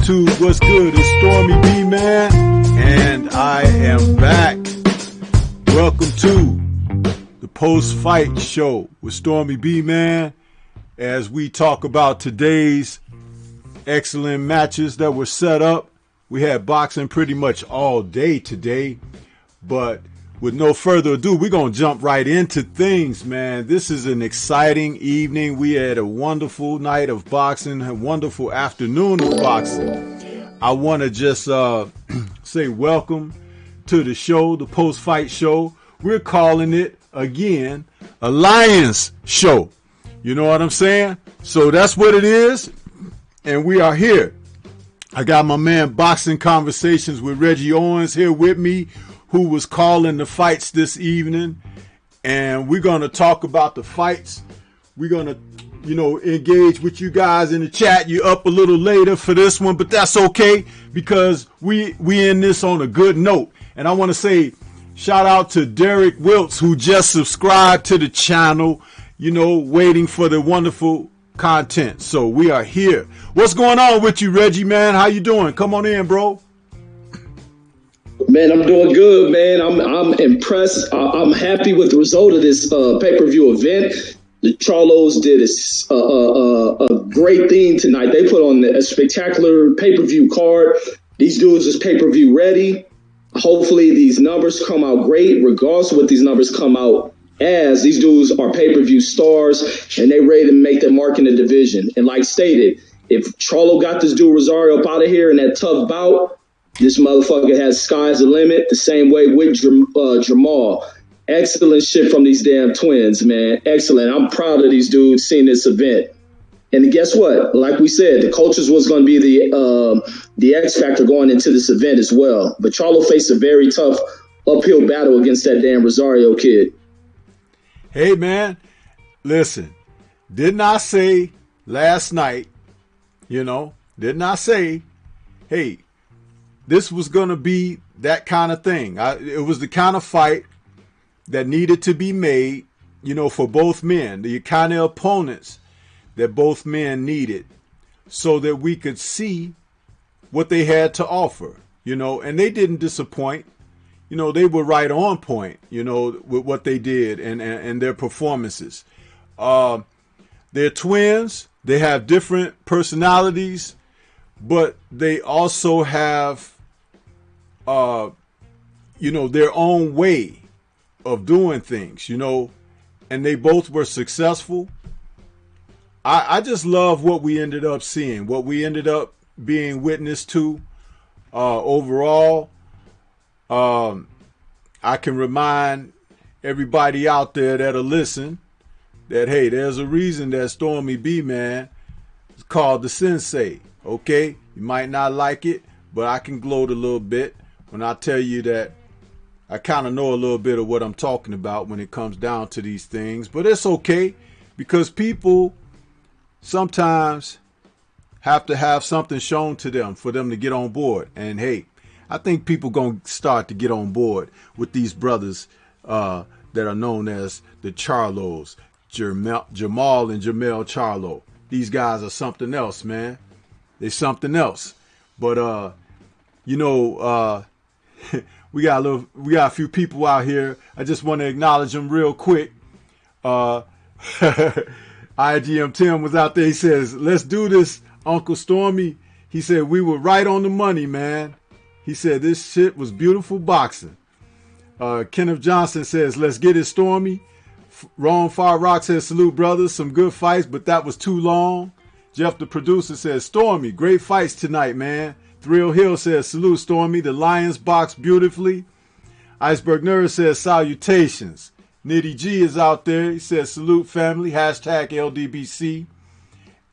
YouTube, what's good? It's Stormybman, and I am back. Welcome to the post-fight show with Stormybman, as we talk about today's excellent matches that were set up. We had boxing pretty much all day today, but with no further ado, we're going to jump right into things, man. This is an exciting evening. We had a wonderful night of boxing, a wonderful afternoon of boxing. I want to just say welcome to the show, the post-fight show. We're calling it, again, a Lions show. You know what I'm saying? So that's what it is, and we are here. I got my man Boxing Conversations with Reggie Owens here with me, who was calling the fights this evening, and we're going to talk about the fights. We're going to, engage with you guys in the chat. You're up a little later for this one, but that's okay, because we in this on a good note. And I want to say shout out to Derek Wiltz, who just subscribed to the channel, waiting for the wonderful content. So we are here. What's going on with you, Reggie, man? How you doing? Come on in, bro. Man, I'm doing good, man. I'm impressed. I'm happy with the result of this pay-per-view event. The Charlos did a great thing tonight. They put on a spectacular pay-per-view card. These dudes is pay-per-view ready. Hopefully these numbers come out great. Regardless of what these numbers come out as, these dudes are pay-per-view stars, and they ready to make their mark in the division. And like stated, if Charlo got this dude Rosario up out of here in that tough bout, this motherfucker has sky's the limit, the same way with Jamal. Excellent shit from these damn twins, man. Excellent. I'm proud of these dudes seeing this event. And guess what? Like we said, the coaches was going to be the X factor going into this event as well. But Charlo faced a very tough uphill battle against that damn Rosario kid. Hey, man, listen, didn't I say last night, didn't I say, hey, this was going to be that kind of thing. It was the kind of fight that needed to be made, for both men, the kind of opponents that both men needed, so that we could see what they had to offer, and they didn't disappoint. They were right on point, with what they did and their performances. They're twins. They have different personalities, but they also have their own way of doing things, and they both were successful. I just love what we ended up seeing, what we ended up being witness to overall. I can remind everybody out there that'll listen that, hey, there's a reason that Stormy B, man, is called the Sensei, okay? You might not like it, but I can gloat a little bit when I tell you that I kind of know a little bit of what I'm talking about when it comes down to these things. But it's okay, because people sometimes have to have something shown to them for them to get on board. And hey, I think people going to start to get on board with these brothers that are known as the Charlos, Jamal and Jamel Charlo. These guys are something else, man. They're something else. But we got a few people out here. I just want to acknowledge them real quick. IGM Tim was out there. He says, "Let's do this, Uncle Stormy." He said, "We were right on the money, man." He said, "This shit was beautiful boxing." Kenneth Johnson says, "Let's get it, Stormy." Ron Far Rock says, "Salute, brothers. Some good fights, but that was too long." Jeff, the producer, says, "Stormy, great fights tonight, man." Thrill Hill says, "Salute, Stormy. The Lions boxed beautifully." Iceberg Nerd says, "Salutations." Nitty G is out there. He says, "Salute, family. Hashtag LDBC."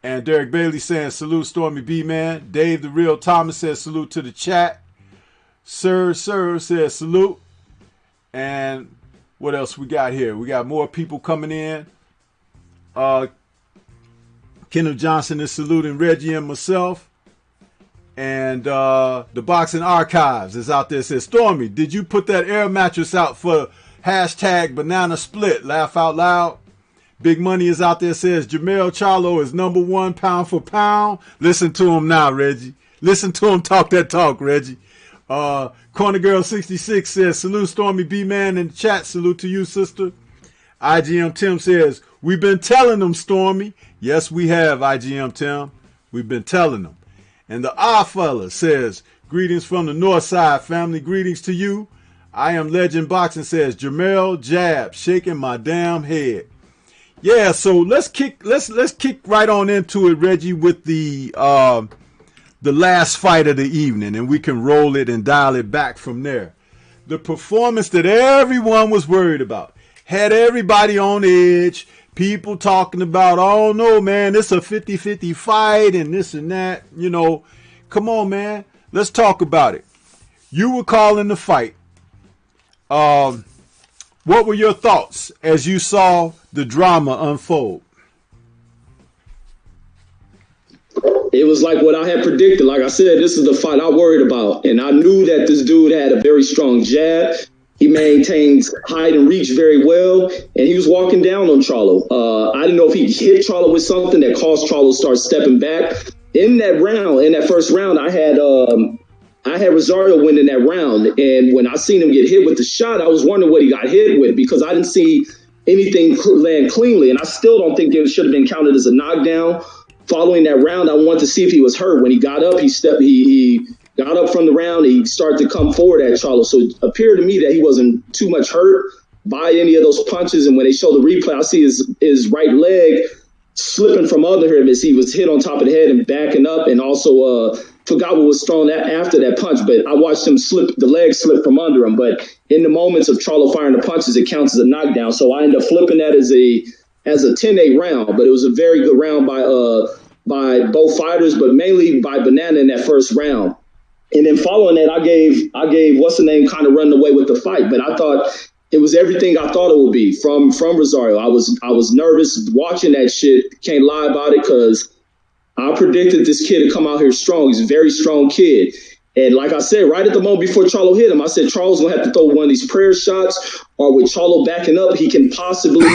And Derek Bailey saying, "Salute, Stormy B, man." Dave the Real Thomas says, "Salute to the chat." Sir says, "Salute." And what else we got here? We got more people coming in. Kenneth Johnson is saluting Reggie and myself. And the Boxing Archives is out there. Says, "Stormy, did you put that air mattress out for hashtag banana split? Laugh out loud." Big Money is out there, says Jamel Charlo is #1 pound for pound. Listen to him now, Reggie. Listen to him talk that talk, Reggie. Corner Girl 66 says, salute Stormy B Man in the chat. Salute to you, sister. IGM Tim says, we've been telling them, Stormy. Yes, we have, IGM Tim. We've been telling them. And the Ah Fella says, greetings from the north side, family. Greetings to you. I am Legend Boxing says, Jamel Jab, shaking my damn head. Yeah, so let's kick right on into it, Reggie, with the last fight of the evening, and we can roll it and dial it back from there. The performance that everyone was worried about had everybody on edge. People talking about, oh no, man, it's a 50-50 fight and this and that. You know, come on, man. Let's talk about it. You were calling the fight. What were your thoughts as you saw the drama unfold? It was like what I had predicted. Like I said, this is the fight I worried about. And I knew that this dude had a very strong jab. He maintains height and reach very well, and he was walking down on Charlo. I didn't know if he hit Charlo with something that caused Charlo to start stepping back. In that first round, I had Rosario winning that round, and when I seen him get hit with the shot, I was wondering what he got hit with because I didn't see anything land cleanly, and I still don't think it should have been counted as a knockdown. Following that round, I wanted to see if he was hurt. When he got up, he got up from the round. He started to come forward at Charlo. So it appeared to me that he wasn't too much hurt by any of those punches. And when they show the replay, I see his right leg slipping from under him as he was hit on top of the head and backing up. And also forgot what was thrown after that punch. But I watched him the leg slip from under him. But in the moments of Charlo firing the punches, it counts as a knockdown. So I ended up flipping that as a 10-8 round. But it was a very good round by both fighters, but mainly by Banana in that first round. And then following that, I gave what's the name kind of running away with the fight, but I thought it was everything I thought it would be from Rosario. I was nervous watching that shit. Can't lie about it because I predicted this kid to come out here strong. He's a very strong kid. And like I said, right at the moment before Charlo hit him, I said Charlo's gonna have to throw one of these prayer shots, or with Charlo backing up, he can possibly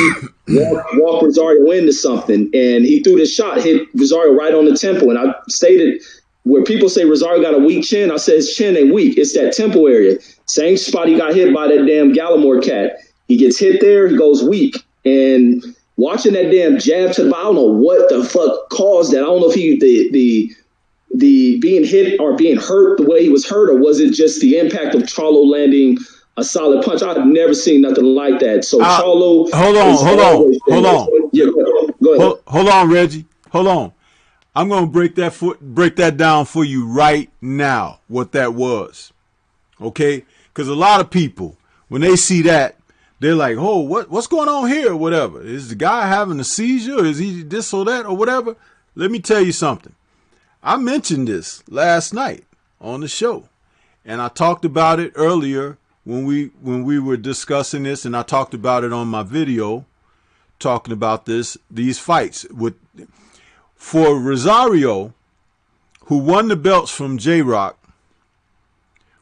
walk Rosario into something. And he threw the shot, hit Rosario right on the temple. And I stated, where people say Rosario got a weak chin, I said his chin ain't weak. It's that temple area. Same spot he got hit by that damn Gallimore cat. He gets hit there, he goes weak. And watching that damn jab to the body, I don't know what the fuck caused that. I don't know if he the being hit or being hurt the way he was hurt, or was it just the impact of Charlo landing a solid punch? I've never seen nothing like that. So Charlo, hold on. Yeah, go ahead. Hold on, Reggie. Hold on. I'm gonna break that down for you right now. What that was, okay? Because a lot of people, when they see that, they're like, "Oh, what's going on here?" Or whatever. Is the guy having a seizure? Is he this or that or whatever? Let me tell you something. I mentioned this last night on the show, and I talked about it earlier when we were discussing this, and I talked about it on my video talking about these fights for Rosario, who won the belts from J-Rock.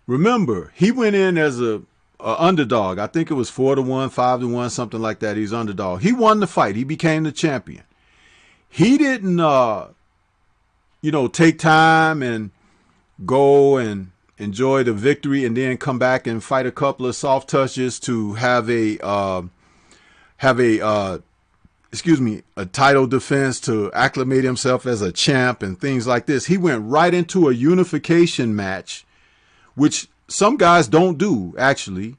Remember, he went in as a underdog. I think it was 4-1, 5-1, something like that. He's underdog. He won the fight. He became the champion. He didn't take time and go and enjoy the victory and then come back and fight a couple of soft touches to have a title defense, to acclimate himself as a champ and things like this. He went right into a unification match, which some guys don't do, actually,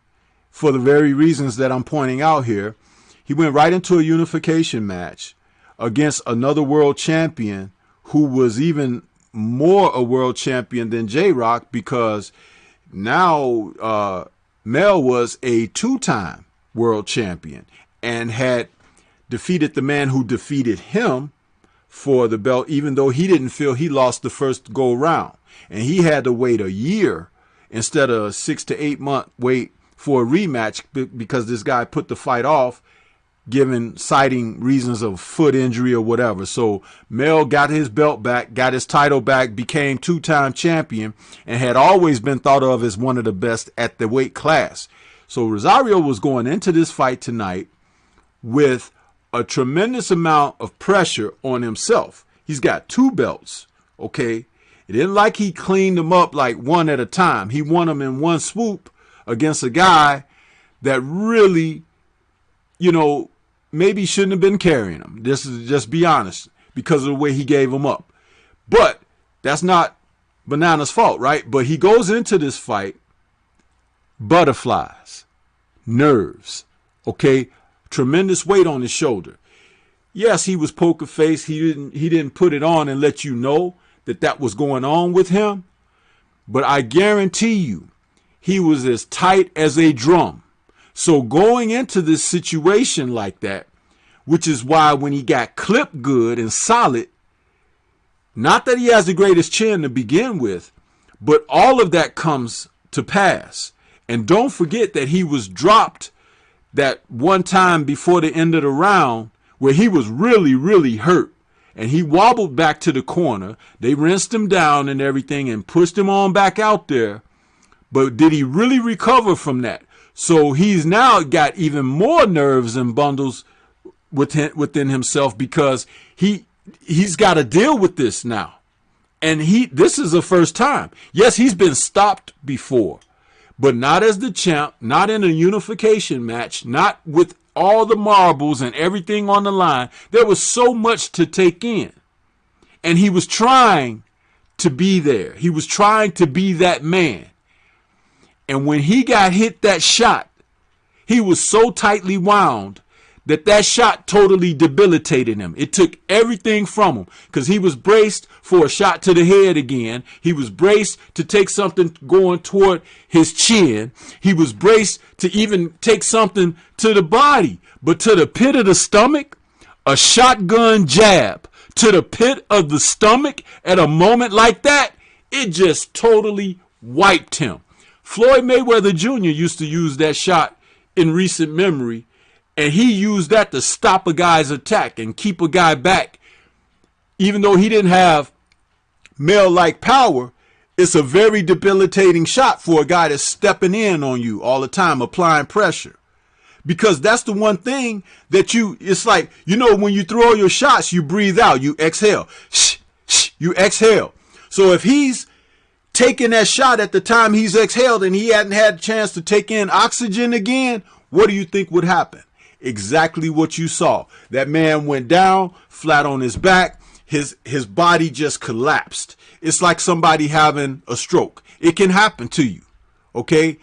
for the very reasons that I'm pointing out here. He went right into a unification match against another world champion who was even more a world champion than J-Rock, because now Mel was a two-time world champion and had defeated the man who defeated him for the belt, even though he didn't feel he lost the first go round. And he had to wait a year instead of a 6 to 8 month wait for a rematch because this guy put the fight off, citing reasons of foot injury or whatever. So Mel got his belt back, got his title back, became two-time champion, and had always been thought of as one of the best at the weight class. So Rosario was going into this fight tonight with a tremendous amount of pressure on himself. He's got 2 belts, okay? It isn't like he cleaned them up like one at a time. He won them in one swoop against a guy that really, maybe shouldn't have been carrying him. This is just be honest, because of the way he gave him up. But that's not Banana's fault, right? But he goes into this fight, butterflies, nerves, okay? Tremendous weight on his shoulder. Yes, he was poker faced. He didn't put it on and let you know that was going on with him. But I guarantee you, he was as tight as a drum. So going into this situation like that, which is why when he got clipped good and solid, not that he has the greatest chin to begin with, but all of that comes to pass. And don't forget that he was dropped that one time before the end of the round where he was really, really hurt. And he wobbled back to the corner. They rinsed him down and everything and pushed him on back out there. But did he really recover from that? So he's now got even more nerves and bundles within himself, because he's got to deal with this now. And this is the first time. Yes, he's been stopped before, but not as the champ, not in a unification match, not with all the marbles and everything on the line. There was so much to take in. And he was trying to be there. He was trying to be that man. And when he got hit that shot, he was so tightly wound that shot totally debilitated him. It took everything from him, because he was braced for a shot to the head again. He was braced to take something going toward his chin. He was braced to even take something to the body. But to the pit of the stomach, a shotgun jab to the pit of the stomach at a moment like that, it just totally wiped him. Floyd Mayweather Jr. used to use that shot in recent memory, and he used that to stop a guy's attack and keep a guy back. Even though he didn't have male-like power, it's a very debilitating shot for a guy that's stepping in on you all the time, applying pressure. Because that's the one thing that it's like, when you throw your shots, you breathe out, you exhale. Shh, shh, you exhale. So if he's taking that shot at the time he's exhaled and he hadn't had a chance to take in oxygen again, what do you think would happen? Exactly what you saw. That man went down flat on his back. His body just collapsed. It's like somebody having a stroke. It can happen to you. Okay.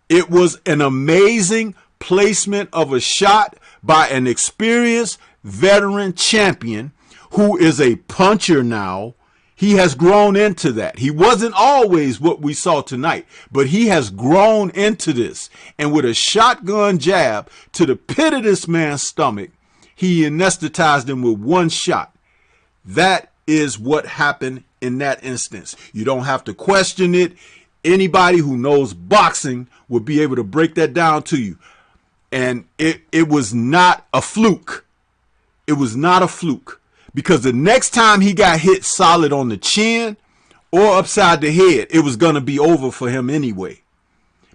It was an amazing placement of a shot by an experienced veteran champion who is a puncher now. He has grown into that. He wasn't always what we saw tonight, but he has grown into this. And with a shotgun jab to the pit of this man's stomach, he anesthetized him with one shot. That is what happened in that instance. You don't have to question it. Anybody who knows boxing would be able to break that down to you. And it was not a fluke. It was not a fluke. Because the next time he got hit solid on the chin or upside the head, it was going to be over for him anyway.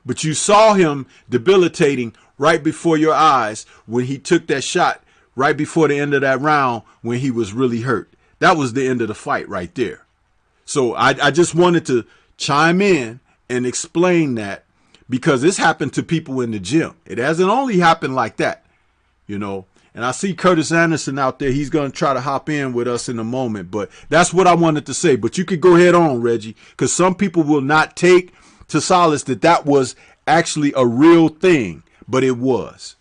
But you saw him debilitating right before your eyes when he took that shot right before the end of that round when he was really hurt. That was the end of the fight right there. So I just wanted to chime in and explain that, because this happened to people in the gym. It hasn't only happened like that, And I see Curtis Anderson out there. He's going to try to hop in with us in a moment. But that's what I wanted to say. But you could go ahead on, Reggie, because some people will not take to solace that was actually a real thing. But it was.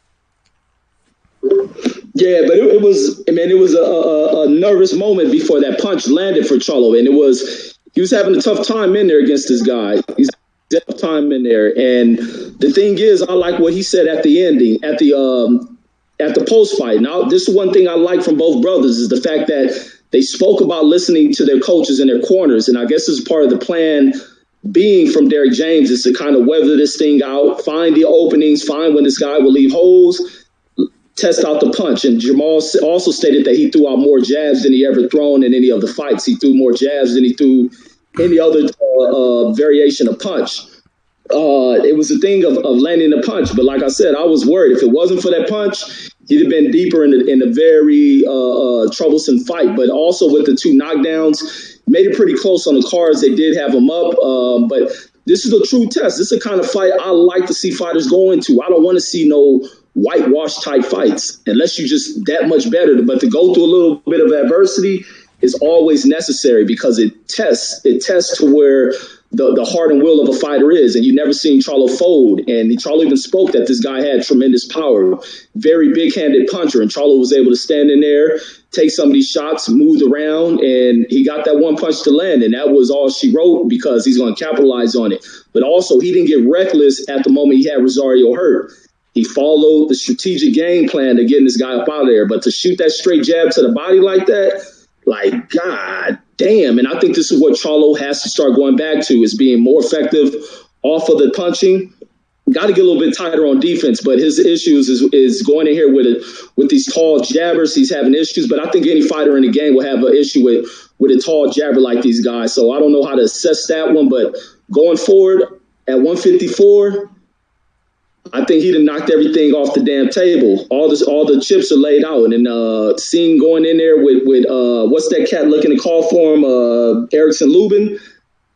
Yeah, but it was a nervous moment before that punch landed for Charlo. And he was having a tough time in there against this guy. He's having a tough time in there. And the thing is, I like what he said at the ending, at the post fight. Now, this is one thing I like from both brothers, is the fact that they spoke about listening to their coaches and their corners. And I guess this is part of the plan being from Derrick James, is to kind of weather this thing out, find the openings, find when this guy will leave holes, test out the punch. And Jamal also stated that he threw out more jabs than he ever thrown in any of the fights. He threw more jabs than he threw any other variation of punch. It was a thing of landing a punch. But like I said, I was worried. If it wasn't for that punch, he'd have been deeper in a very troublesome fight. But also with the two knockdowns, made it pretty close on the cards. They did have him up, but this is a true test. This is the kind of fight I like to see fighters go into. I don't want to see no whitewash type fights unless you're just that much better. But to go through a little bit of adversity is always necessary because it tests to where the heart and will of a fighter is. And you never seen Charlo fold. And Charlo even spoke that this guy had tremendous power, very big-handed puncher. And Charlo was able to stand in there, take some of these shots, moved around, and he got that one punch to land. And that was all she wrote because he's going to capitalize on it. But also, he didn't get reckless at the moment he had Rosario hurt. He followed the strategic game plan to getting this guy up out of there. But to shoot that straight jab to the body like that, like, God damn. And I think this is what Charlo has to start going back to, is being more effective off of the punching. Got to get a little bit tighter on defense, but his issues is going in here with these tall jabbers. He's having issues, but I think any fighter in the game will have an issue with a tall jabber like these guys. So I don't know how to assess that one, but going forward at 154, I think he done knocked everything off the damn table. All the chips are laid out. And seeing going in there with what's that cat looking to call for him? Erickson Lubin.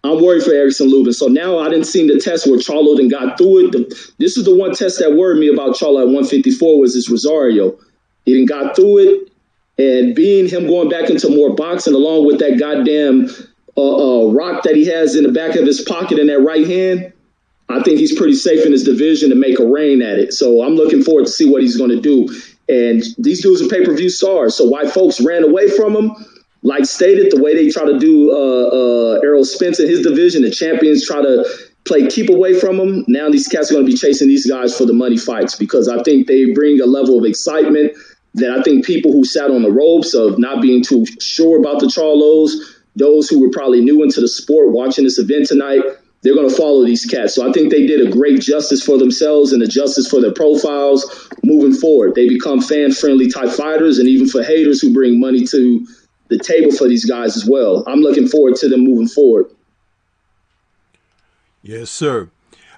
I'm worried for Erickson Lubin. So now I didn't see the test where Charlo then got through it. This is the one test that worried me about Charlo at 154 was his Rosario. He didn't got through it. And being him going back into more boxing along with that goddamn rock that he has in the back of his pocket in that right hand, I think he's pretty safe in his division to make a reign at it. So I'm looking forward to see what he's going to do. And these dudes are pay-per-view stars. So why folks ran away from him, like stated, the way they try to do Errol Spence in his division, the champions try to keep away from him. Now these cats are going to be chasing these guys for the money fights because I think they bring a level of excitement that I think people who sat on the ropes of not being too sure about the Charlos, those who were probably new into the sport watching this event tonight, they're going to follow these cats. So I think they did a great justice for themselves and a justice for their profiles moving forward. They become fan-friendly type fighters, and even for haters who bring money to the table for these guys as well. I'm looking forward to them moving forward. Yes, sir.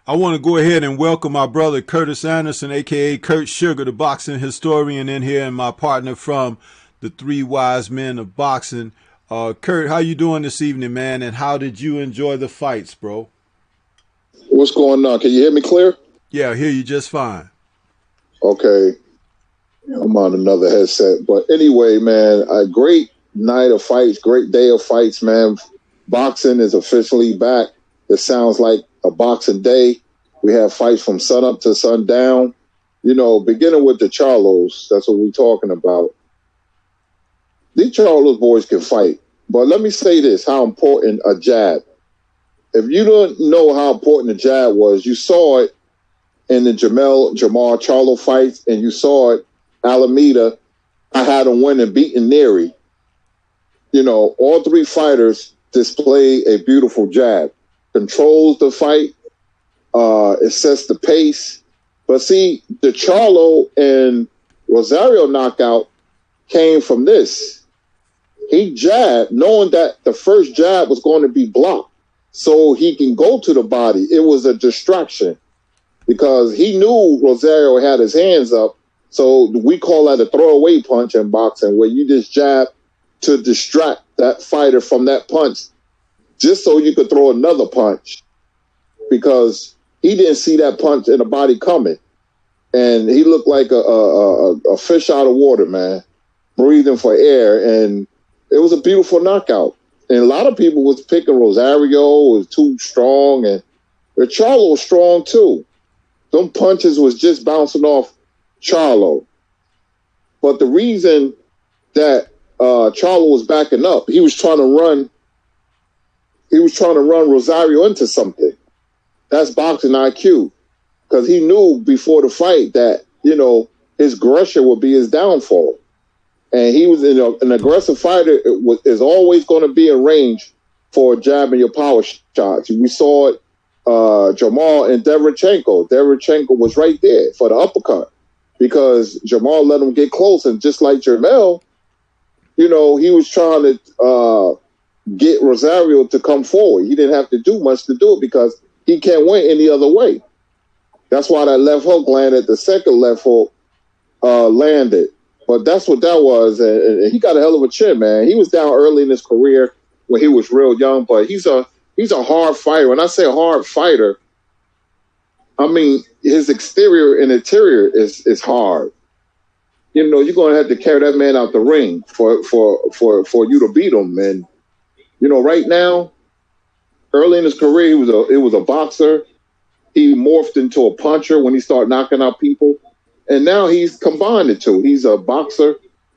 I want to go ahead and welcome my brother Curtis Anderson, a.k.a. Kurt Sugar, the boxing historian in here, and my partner from the Three Wise Men of Boxing. Kurt, how you doing this evening, man, and how did you enjoy the fights, bro? What's going on? Can you hear me clear? Yeah, I hear you just fine. Okay. I'm on another headset. But anyway, man, a great night of fights, great day of fights, man. Boxing is officially back. It sounds like a boxing day. We have fights from sun up to sundown. You know, beginning with the Charlos, that's what we're talking about. These Charlos boys can fight. But let me say this, how important a jab. If you don't know how important the jab was, you saw it in the Jamal Charlo fights, and you saw it Alameda. I had him win and beating Neary. You know, all three fighters display a beautiful jab. Controls the fight. It sets the pace. But see, the Charlo and Rosario knockout came from this. He jabbed, knowing that the first jab was going to be blocked, so he can go to the body. It was a distraction because he knew Rosario had his hands up. So we call that a throwaway punch in boxing, where you just jab to distract that fighter from that punch, just so you could throw another punch, because he didn't see that punch in the body coming. And he looked like a fish out of water, man, breathing for air. And it was a beautiful knockout. And a lot of people was picking Rosario, was too strong, and Charlo was strong too. Them punches was just bouncing off Charlo. But the reason that Charlo was backing up, he was trying to run Rosario into something. That's boxing IQ. Because he knew before the fight that, you know, his aggression would be his downfall. And he was an aggressive fighter is always going to be in range for jabbing your power shots. We saw it, Jamal and Derevchenko. Derevchenko was right there for the uppercut because Jamal let him get close. And just like Jermell, you know, he was trying to get Rosario to come forward. He didn't have to do much to do it because he can't win any other way. That's why that left hook landed. The second left hook landed. But that's what that was. And he got a hell of a chin, man. He was down early in his career. when he was real young, but he's a hard fighter. When I say hard fighter, I mean his exterior and interior is hard. You know, you're gonna have to carry that man out the ring for you to beat him. And you know, right now, early in his career, he was a boxer. He morphed into a puncher when he started knocking out people, and now he's combined the two. He's a boxer,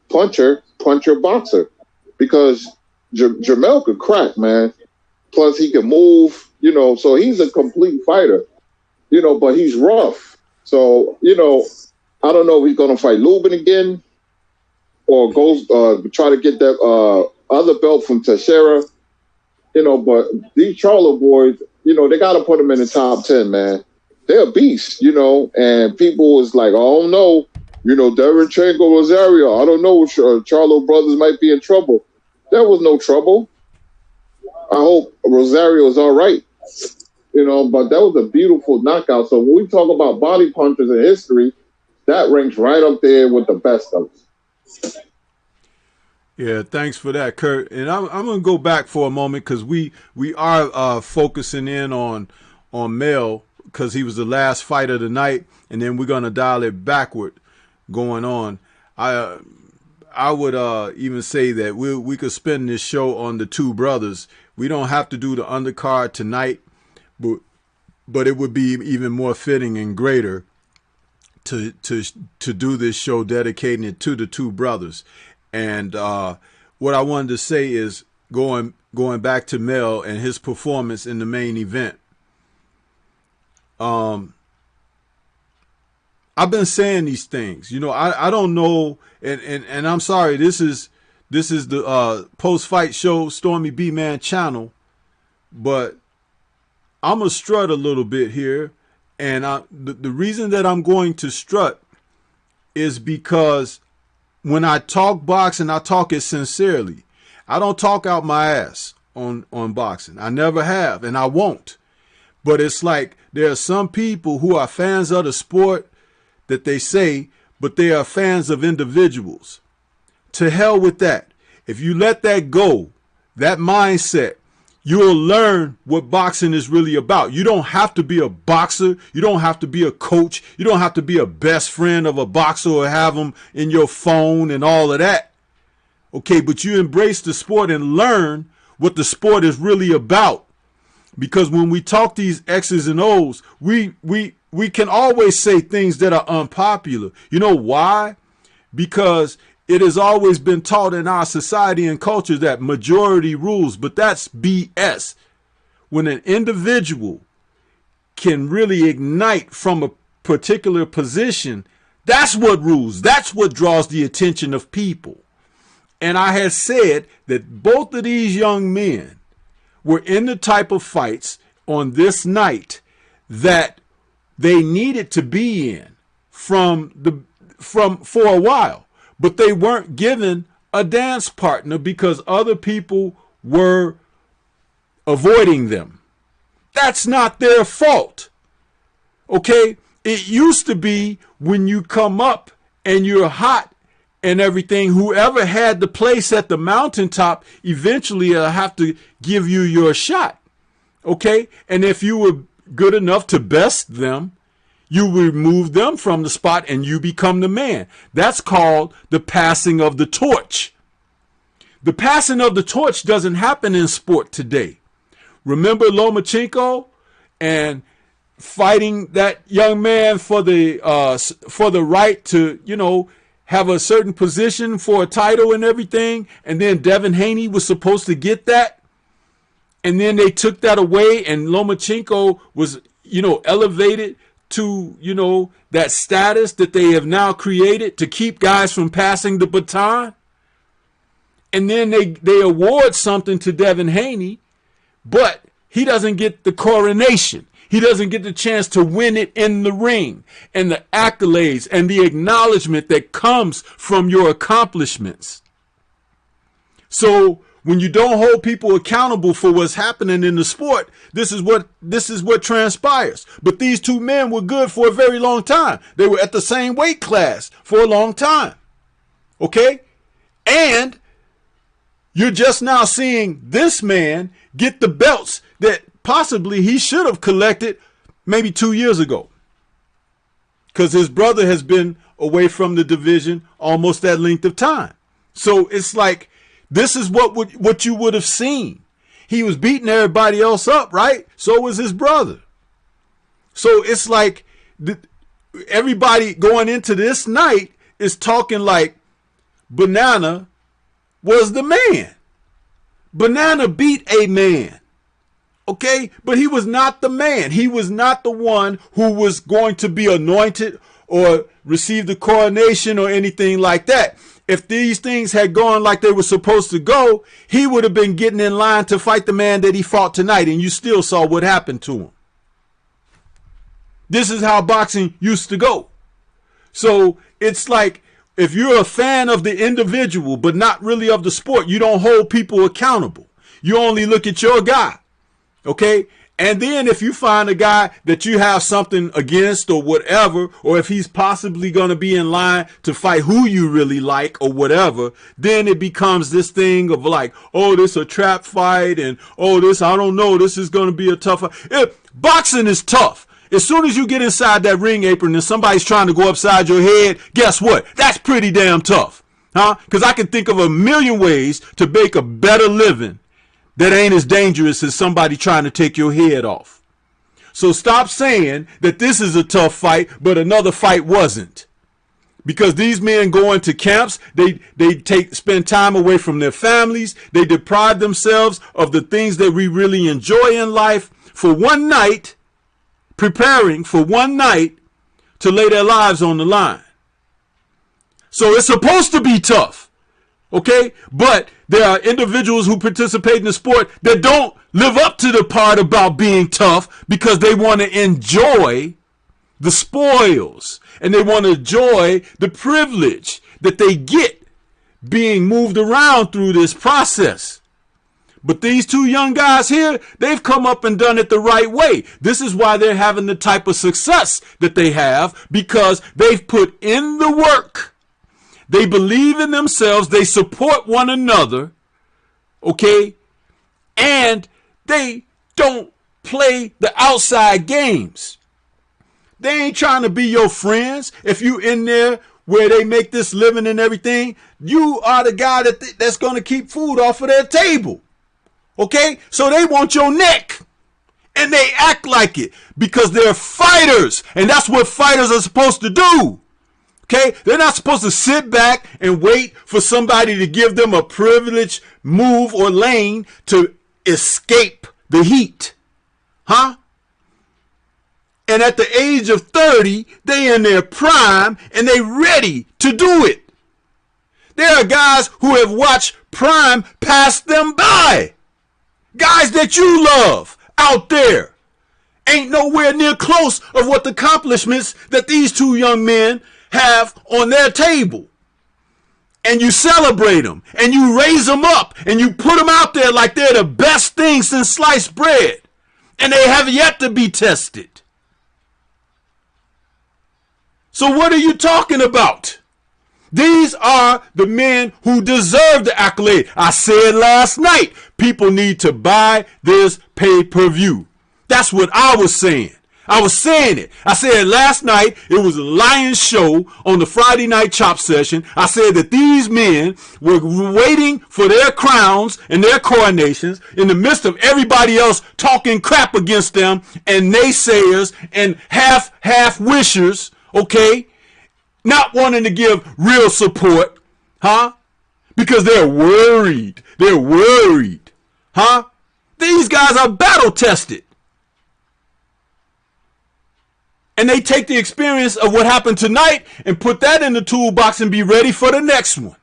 puncher, boxer, because Jermell could crack, man. Plus, he can move. You know, so he's a complete fighter. You know, but he's rough. So you know. I don't know if he's going to fight Lubin again or go try to get that other belt from Teixeira. You know, but these Charlo boys, you know, they got to put them in the top 10, man. They're a beast, you know, and people was like, oh, no, you know, Derenchenko, Rosario, I don't know, Charlo brothers might be in trouble. There was no trouble. I hope Rosario is all right. You know, but that was a beautiful knockout. So when we talk about body punchers in history, that ranks right up there with the best of us. Yeah, thanks for that, Kurt. And I'm going to go back for a moment because we are focusing in on Mel because he was the last fight of the night, and then we're going to dial it backward going on. I would even say that we could spend this show on the two brothers. We don't have to do the undercard tonight, but it would be even more fitting and greater to do this show dedicating it to the two brothers. And what I wanted to say is going back to Mel and his performance in the main event. I've been saying these things, you know, I don't know. And I'm sorry, this is the post-fight show, Stormybman channel, but I'm going to strut a little bit here. And the reason that I'm going to strut is because when I talk boxing, I talk it sincerely. I don't talk out my ass on boxing. I never have, and I won't. But it's like there are some people who are fans of the sport that they say, but they are fans of individuals. To hell with that. If you let that go, that mindset, you'll learn what boxing is really about. You don't have to be a boxer. You don't have to be a coach. You don't have to be a best friend of a boxer or have them in your phone and all of that. Okay, but you embrace the sport and learn what the sport is really about. Because when we talk these X's and O's, we can always say things that are unpopular. You know why? Because it has always been taught in our society and culture that majority rules, but that's BS. When an individual can really ignite from a particular position, that's what rules. That's what draws the attention of people. And I had said that both of these young men were in the type of fights on this night that they needed to be in for a while. But they weren't given a dance partner because other people were avoiding them. That's not their fault. Okay? It used to be when you come up and you're hot and everything, whoever had the place at the mountaintop eventually will have to give you your shot. Okay? And if you were good enough to best them, you remove them from the spot and you become the man. That's called the passing of the torch. The passing of the torch doesn't happen in sport today. Remember Lomachenko and fighting that young man for the right to, you know, have a certain position for a title and everything. And then Devin Haney was supposed to get that. And then they took that away and Lomachenko was, you know, elevated to, you know, that status that they have now created to keep guys from passing the baton. And then they award something to Devin Haney, but he doesn't get the coronation. He doesn't get the chance to win it in the ring and the accolades and the acknowledgement that comes from your accomplishments. So when you don't hold people accountable for what's happening in the sport, this is what transpires. But these two men were good for a very long time. They were at the same weight class for a long time. Okay? And you're just now seeing this man get the belts that possibly he should have collected maybe 2 years ago. Because his brother has been away from the division almost that length of time. So it's like, this is what you would have seen. He was beating everybody else up, right? So was his brother. So it's like everybody going into this night is talking like Banana was the man. Banana beat a man. Okay? But he was not the man. He was not the one who was going to be anointed or receive the coronation or anything like that. If these things had gone like they were supposed to go, he would have been getting in line to fight the man that he fought tonight, and you still saw what happened to him. This is how boxing used to go. So it's like, if you're a fan of the individual, but not really of the sport, you don't hold people accountable. You only look at your guy. Okay? And then if you find a guy that you have something against or whatever, or if he's possibly going to be in line to fight who you really like or whatever, then it becomes this thing of like, oh, this a trap fight, and oh, this, I don't know, this is going to be a tough fight. Boxing is tough. As soon as you get inside that ring apron and somebody's trying to go upside your head, guess what? That's pretty damn tough. Huh? Because I can think of a million ways to make a better living that ain't as dangerous as somebody trying to take your head off. So stop saying that this is a tough fight, but another fight wasn't. Because these men go into camps, they spend time away from their families, they deprive themselves of the things that we really enjoy in life for one night, preparing for one night to lay their lives on the line. So it's supposed to be tough. Okay, but there are individuals who participate in the sport that don't live up to the part about being tough because they want to enjoy the spoils and they want to enjoy the privilege that they get being moved around through this process. But these two young guys here, they've come up and done it the right way. This is why they're having the type of success that they have, because they've put in the work. They believe in themselves. They support one another. Okay? And they don't play the outside games. They ain't trying to be your friends. If you in there where they make this living and everything, you are the guy that's going to keep food off of their table. Okay? So they want your neck. And they act like it because they're fighters. And that's what fighters are supposed to do. Okay, they're not supposed to sit back and wait for somebody to give them a privileged move or lane to escape the heat. Huh? And at the age of 30, they in their prime and they ready to do it. There are guys who have watched prime pass them by. Guys that you love out there ain't nowhere near close of what the accomplishments that these two young men have on their table. And you celebrate them and you raise them up and you put them out there like they're the best thing since sliced bread, and they have yet to be tested. So what are you talking about? These are the men who deserve the accolade. I said last night, people need to buy this pay-per-view. That's what I was saying. I was saying it. I said last night it was a lion's show on the Friday night chop session. I said that these men were waiting for their crowns and their coronations in the midst of everybody else talking crap against them and naysayers and half wishers, okay? Not wanting to give real support, huh? Because they're worried. They're worried, huh? These guys are battle tested. And they take the experience of what happened tonight and put that in the toolbox and be ready for the next one.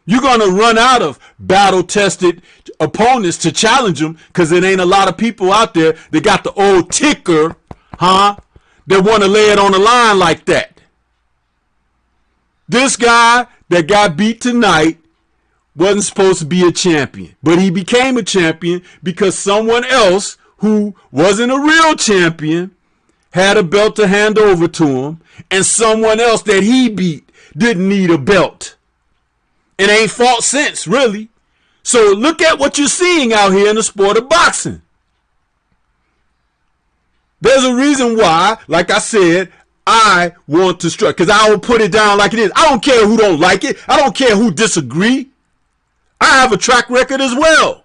You're going to run out of battle-tested opponents to challenge them because there ain't a lot of people out there that got the old ticker, huh, that want to lay it on the line like that. This guy that got beat tonight wasn't supposed to be a champion, but he became a champion because someone else who wasn't a real champion had a belt to hand over to him, and someone else that he beat didn't need a belt and ain't fought since, really. So look at what you're seeing out here in the sport of boxing. There's a reason why, like I said, I want to strike, because I will put it down like it is. I don't care who don't like it. I don't care who disagree. I have a track record as well.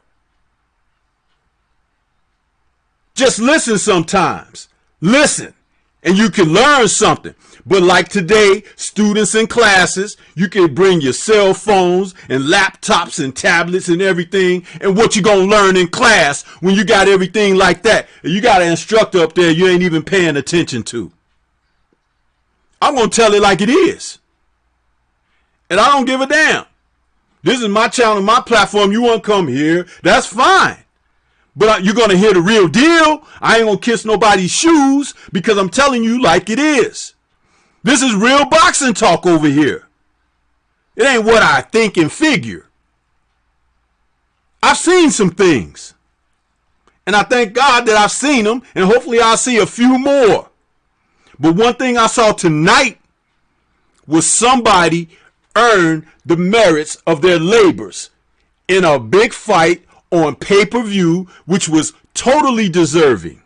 Just listen sometimes. Listen, and you can learn something. But like today, students in classes, you can bring your cell phones and laptops and tablets and everything. And what you gonna learn in class when you got everything like that? And you got an instructor up there you ain't even paying attention to. I'm gonna tell it like it is. And I don't give a damn. This is my channel, my platform. You want to come here, that's fine. But you're going to hear the real deal. I ain't going to kiss nobody's shoes because I'm telling you like it is. This is real boxing talk over here. It ain't what I think and figure. I've seen some things. And I thank God that I've seen them. And hopefully I'll see a few more. But one thing I saw tonight was somebody earn the merits of their labors in a big fight on pay-per-view, which was totally deserving.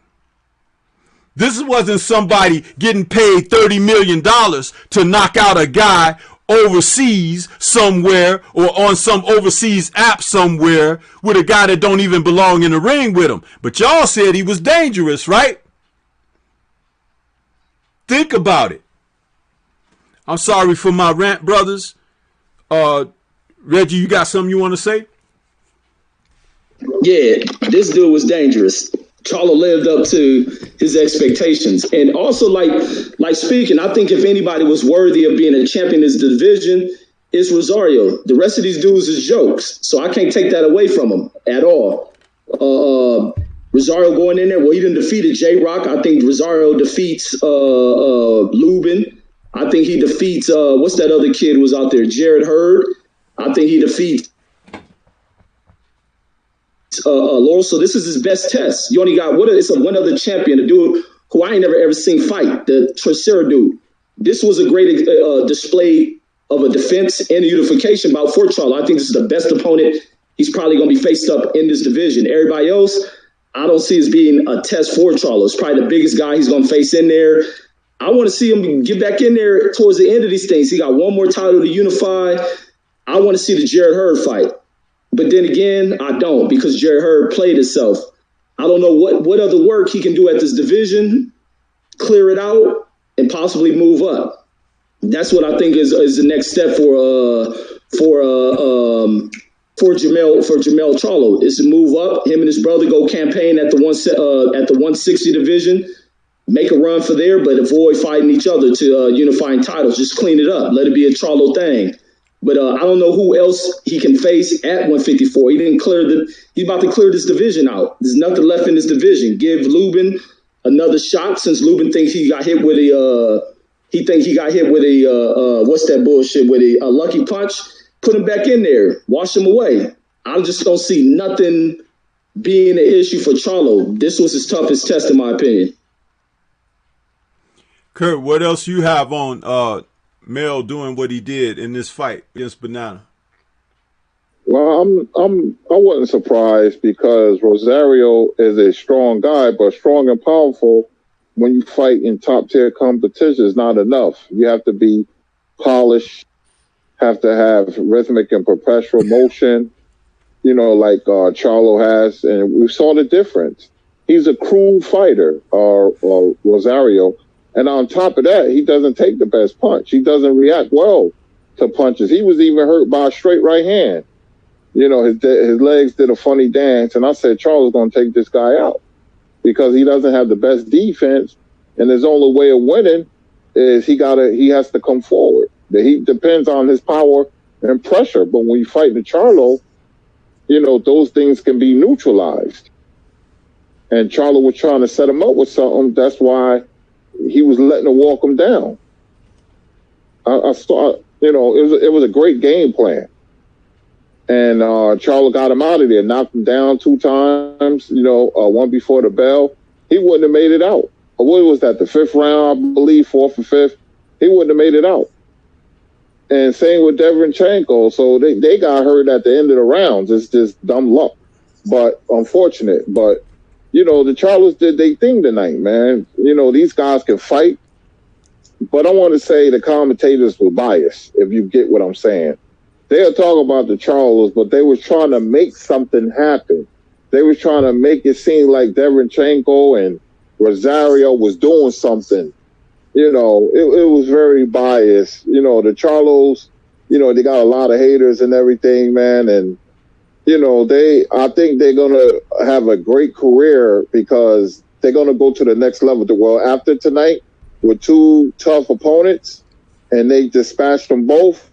This wasn't somebody getting paid $30 million to knock out a guy overseas somewhere or on some overseas app somewhere with a guy that don't even belong in the ring with him. But y'all said he was dangerous, right? Think about it. I'm sorry for my rant, brothers. Reggie, you got something you want to say? Yeah, this dude was dangerous. Charlo lived up to his expectations. And also, like speaking, I think if anybody was worthy of being a champion in this division, it's Rosario. The rest of these dudes is jokes. So I can't take that away from him at all. Rosario going in there, well, he didn't defeat J-Rock. I think Rosario defeats Lubin. I think he defeats, what's that other kid who was out there? Jared Hurd. I think he defeats Laurel. So this is his best test. You only got one other champion, a dude who I ain't never ever seen fight, the Tricera dude. This was a great display of a defense and a unification bout for Charlo. I think this is the best opponent he's probably going to be faced up in this division. Everybody else, I don't see as being a test for Charlo. It's probably the biggest guy he's going to face in there. I want to see him get back in there towards the end of these things. He got one more title to unify. I want to see the Jared Hurd fight. But then again, I don't, because Jared Hurd played himself. I don't know what other work he can do at this division, clear it out, and possibly move up. That's what I think is the next step for Jamel Charlo, is to move up. Him and his brother go campaign at the 160 division, make a run for there, but avoid fighting each other to unifying titles. Just clean it up. Let it be a Charlo thing. But I don't know who else he can face at 154. He's about to clear this division out. There's nothing left in this division. Give Lubin another shot, since Lubin thinks he got hit with what's that bullshit, with a lucky punch. Put him back in there. Wash him away. I just don't see nothing being an issue for Charlo. This was his toughest test, in my opinion. Kurt, what else you have on Mel doing what he did in this fight against Banana? Well, I wasn't surprised, because Rosario is a strong guy, but strong and powerful when you fight in top tier competition is not enough. You have to be polished, have to have rhythmic and perpetual motion, like Charlo has, and we saw the difference. He's a cruel fighter, Rosario. And on top of that, he doesn't take the best punch. He doesn't react well to punches. He was even hurt by a straight right hand. His legs did a funny dance. And I said, Charles is going to take this guy out, because he doesn't have the best defense. And his only way of winning is he has to come forward. He depends on his power and pressure. But when you fight the Charlo, those things can be neutralized. And Charlo was trying to set him up with something. That's why he was letting him walk him down. I saw, it was a great game plan. And Charlo got him out of there, knocked him down 2 times, one before the bell. He wouldn't have made it out. What was that, the 5th round, I believe, 4th or 5th? He wouldn't have made it out. And same with Deverenchenko. So they got hurt at the end of the rounds. It's just dumb luck, but unfortunate. But, the Charlos did their thing tonight, man. These guys can fight. But I want to say the commentators were biased, if you get what I'm saying. They'll talk about the Charlos, but they were trying to make something happen. They were trying to make it seem like Deverenchenko and Rosario was doing something. It was very biased. The Charlos, they got a lot of haters and everything, man. And, I think they're going to have a great career because they're going to go to the next level. Well, after tonight, with two tough opponents, and they dispatched them both,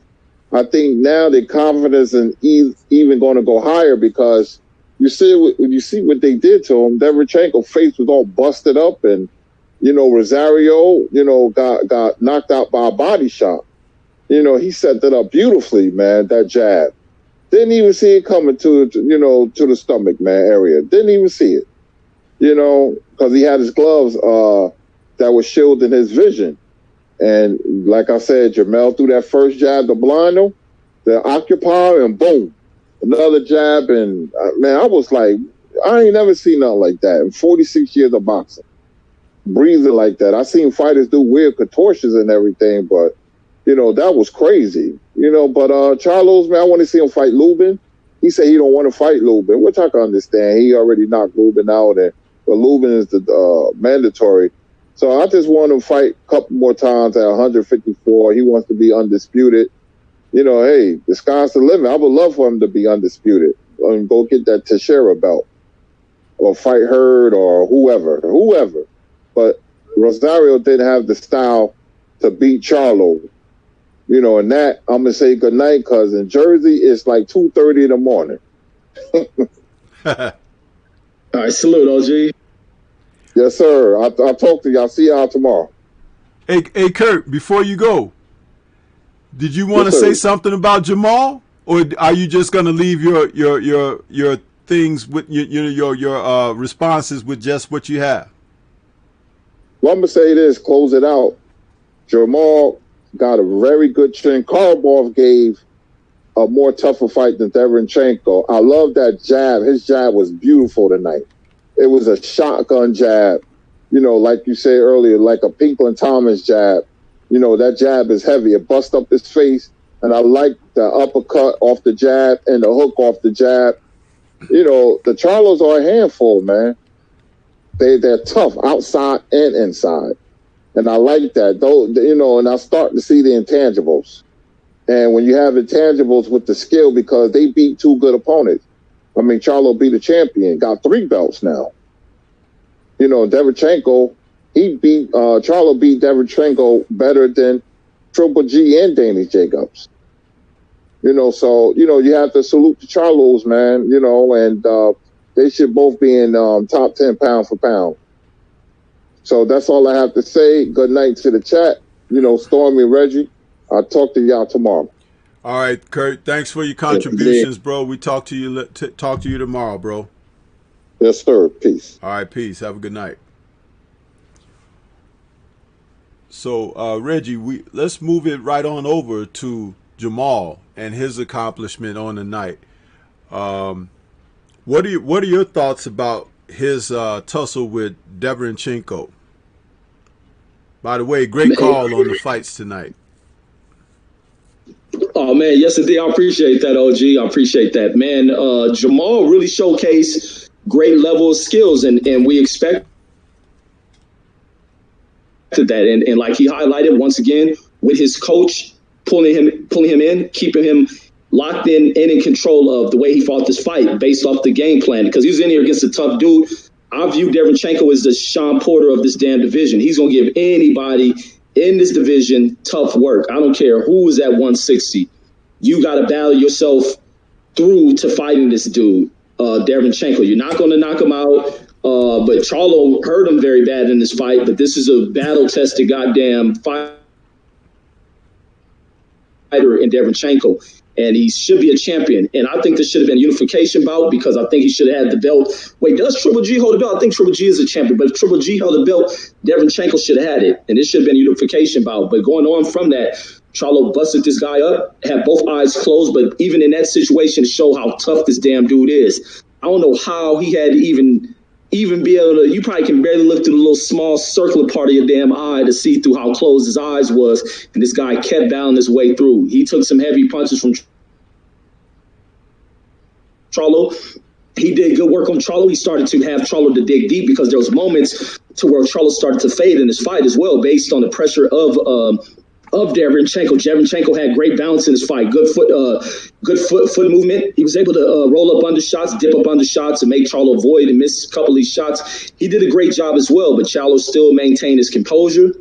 I think now their confidence is even going to go higher because you see what they did to him. Deverenchenko's face was all busted up, and Rosario, got knocked out by a body shot. He set that up beautifully, man. That jab, didn't even see it coming to the stomach, man, area. Didn't even see it, because he had his gloves that was shielding his vision. And like I said, Jamel threw that first jab to blind him, the occupy, and boom, another jab. And man, I was like, I ain't never seen nothing like that in 46 years of boxing. Breathing like that. I seen fighters do weird contortions and everything, but that was crazy. But Charlos, man, I want to see him fight Lubin. He said he don't want to fight Lubin, which I can understand. He already knocked Lubin out, but Lubin is the mandatory. So I just want him to fight a couple more times at 154. He wants to be undisputed. Hey, the sky's the limit. I would love for him to be undisputed and go get that Teixeira belt or fight Hurd or whoever. But Rosario didn't have the style to beat Charlo. And that, I'm going to say good night because in Jersey, it's like 2:30 in the morning. All right, salute, OG. Yes, sir. I'll talk to y'all. See y'all tomorrow. Hey, Kurt, before you go, did you want to say something about Jamal, or are you just going to leave your things with your responses with just what you have? Well, I'm going to say this, close it out. Jamal got a very good chin. Karabov gave a more tougher fight than Deverenchenko. I love that jab. His jab was beautiful tonight. It was a shotgun jab, like you said earlier, like a Pinklin Thomas jab. That jab is heavy. It busts up his face, and I like the uppercut off the jab and the hook off the jab. The Charlos are a handful, man. They're tough outside and inside. And I like that, though, and I start to see the intangibles. And when you have intangibles with the skill, because they beat two good opponents. I mean, Charlo beat a champion, got 3 belts now. Deverenchenko, Charlo beat Deverenchenko better than Triple G and Danny Jacobs. So, you have to salute the Charlos, man, and they should both be in top 10 pound for pound. So that's all I have to say. Good night to the chat. Stormy, Reggie. I'll talk to y'all tomorrow. All right, Kurt. Thanks for your contributions, bro. We talk to you tomorrow, bro. Yes, sir. Peace. All right, peace. Have a good night. So, Reggie, let's move it right on over to Jamal and his accomplishment on the night. What are your thoughts about his tussle with Deverenchenko? By the way, great call on the fights tonight. Oh, man, yes, indeed. I appreciate that, OG. I appreciate that. Man, Jamal really showcased great level of skills, and we expect that. And like he highlighted once again, with his coach pulling him in, keeping him locked in and in control of the way he fought this fight based off the game plan. Because he was in here against a tough dude. I view Deverenchenko as the Sean Porter of this damn division. He's going to give anybody in this division tough work. I don't care who is at 160. You got to battle yourself through to fighting this dude, Deverenchenko. You're not going to knock him out. But Charlo hurt him very bad in this fight. But this is a battle-tested goddamn fighter in Deverenchenko. And he should be a champion. And I think this should have been a unification bout because I think he should have had the belt. Wait, does Triple G hold the belt? I think Triple G is a champion. But if Triple G held the belt, Deverenchenko should have had it. And this should have been a unification bout. But going on from that, Charlo busted this guy up, had both eyes closed, but even in that situation, to show how tough this damn dude is. I don't know how he had to even be able to. You probably can barely look through the little small circular part of your damn eye to see through how closed his eyes was, and this guy kept battling his way through. He took some heavy punches from Charlo. He did good work on Charlo. He started to have Charlo to dig deep because there was moments to where Charlo started to fade in his fight as well, based on the pressure of Derevyanchenko. Derevyanchenko had great balance in his fight, good foot movement. He was able to roll up under shots, dip up under shots, and make Charlo avoid and miss a couple of these shots. He did a great job as well, but Charlo still maintained his composure,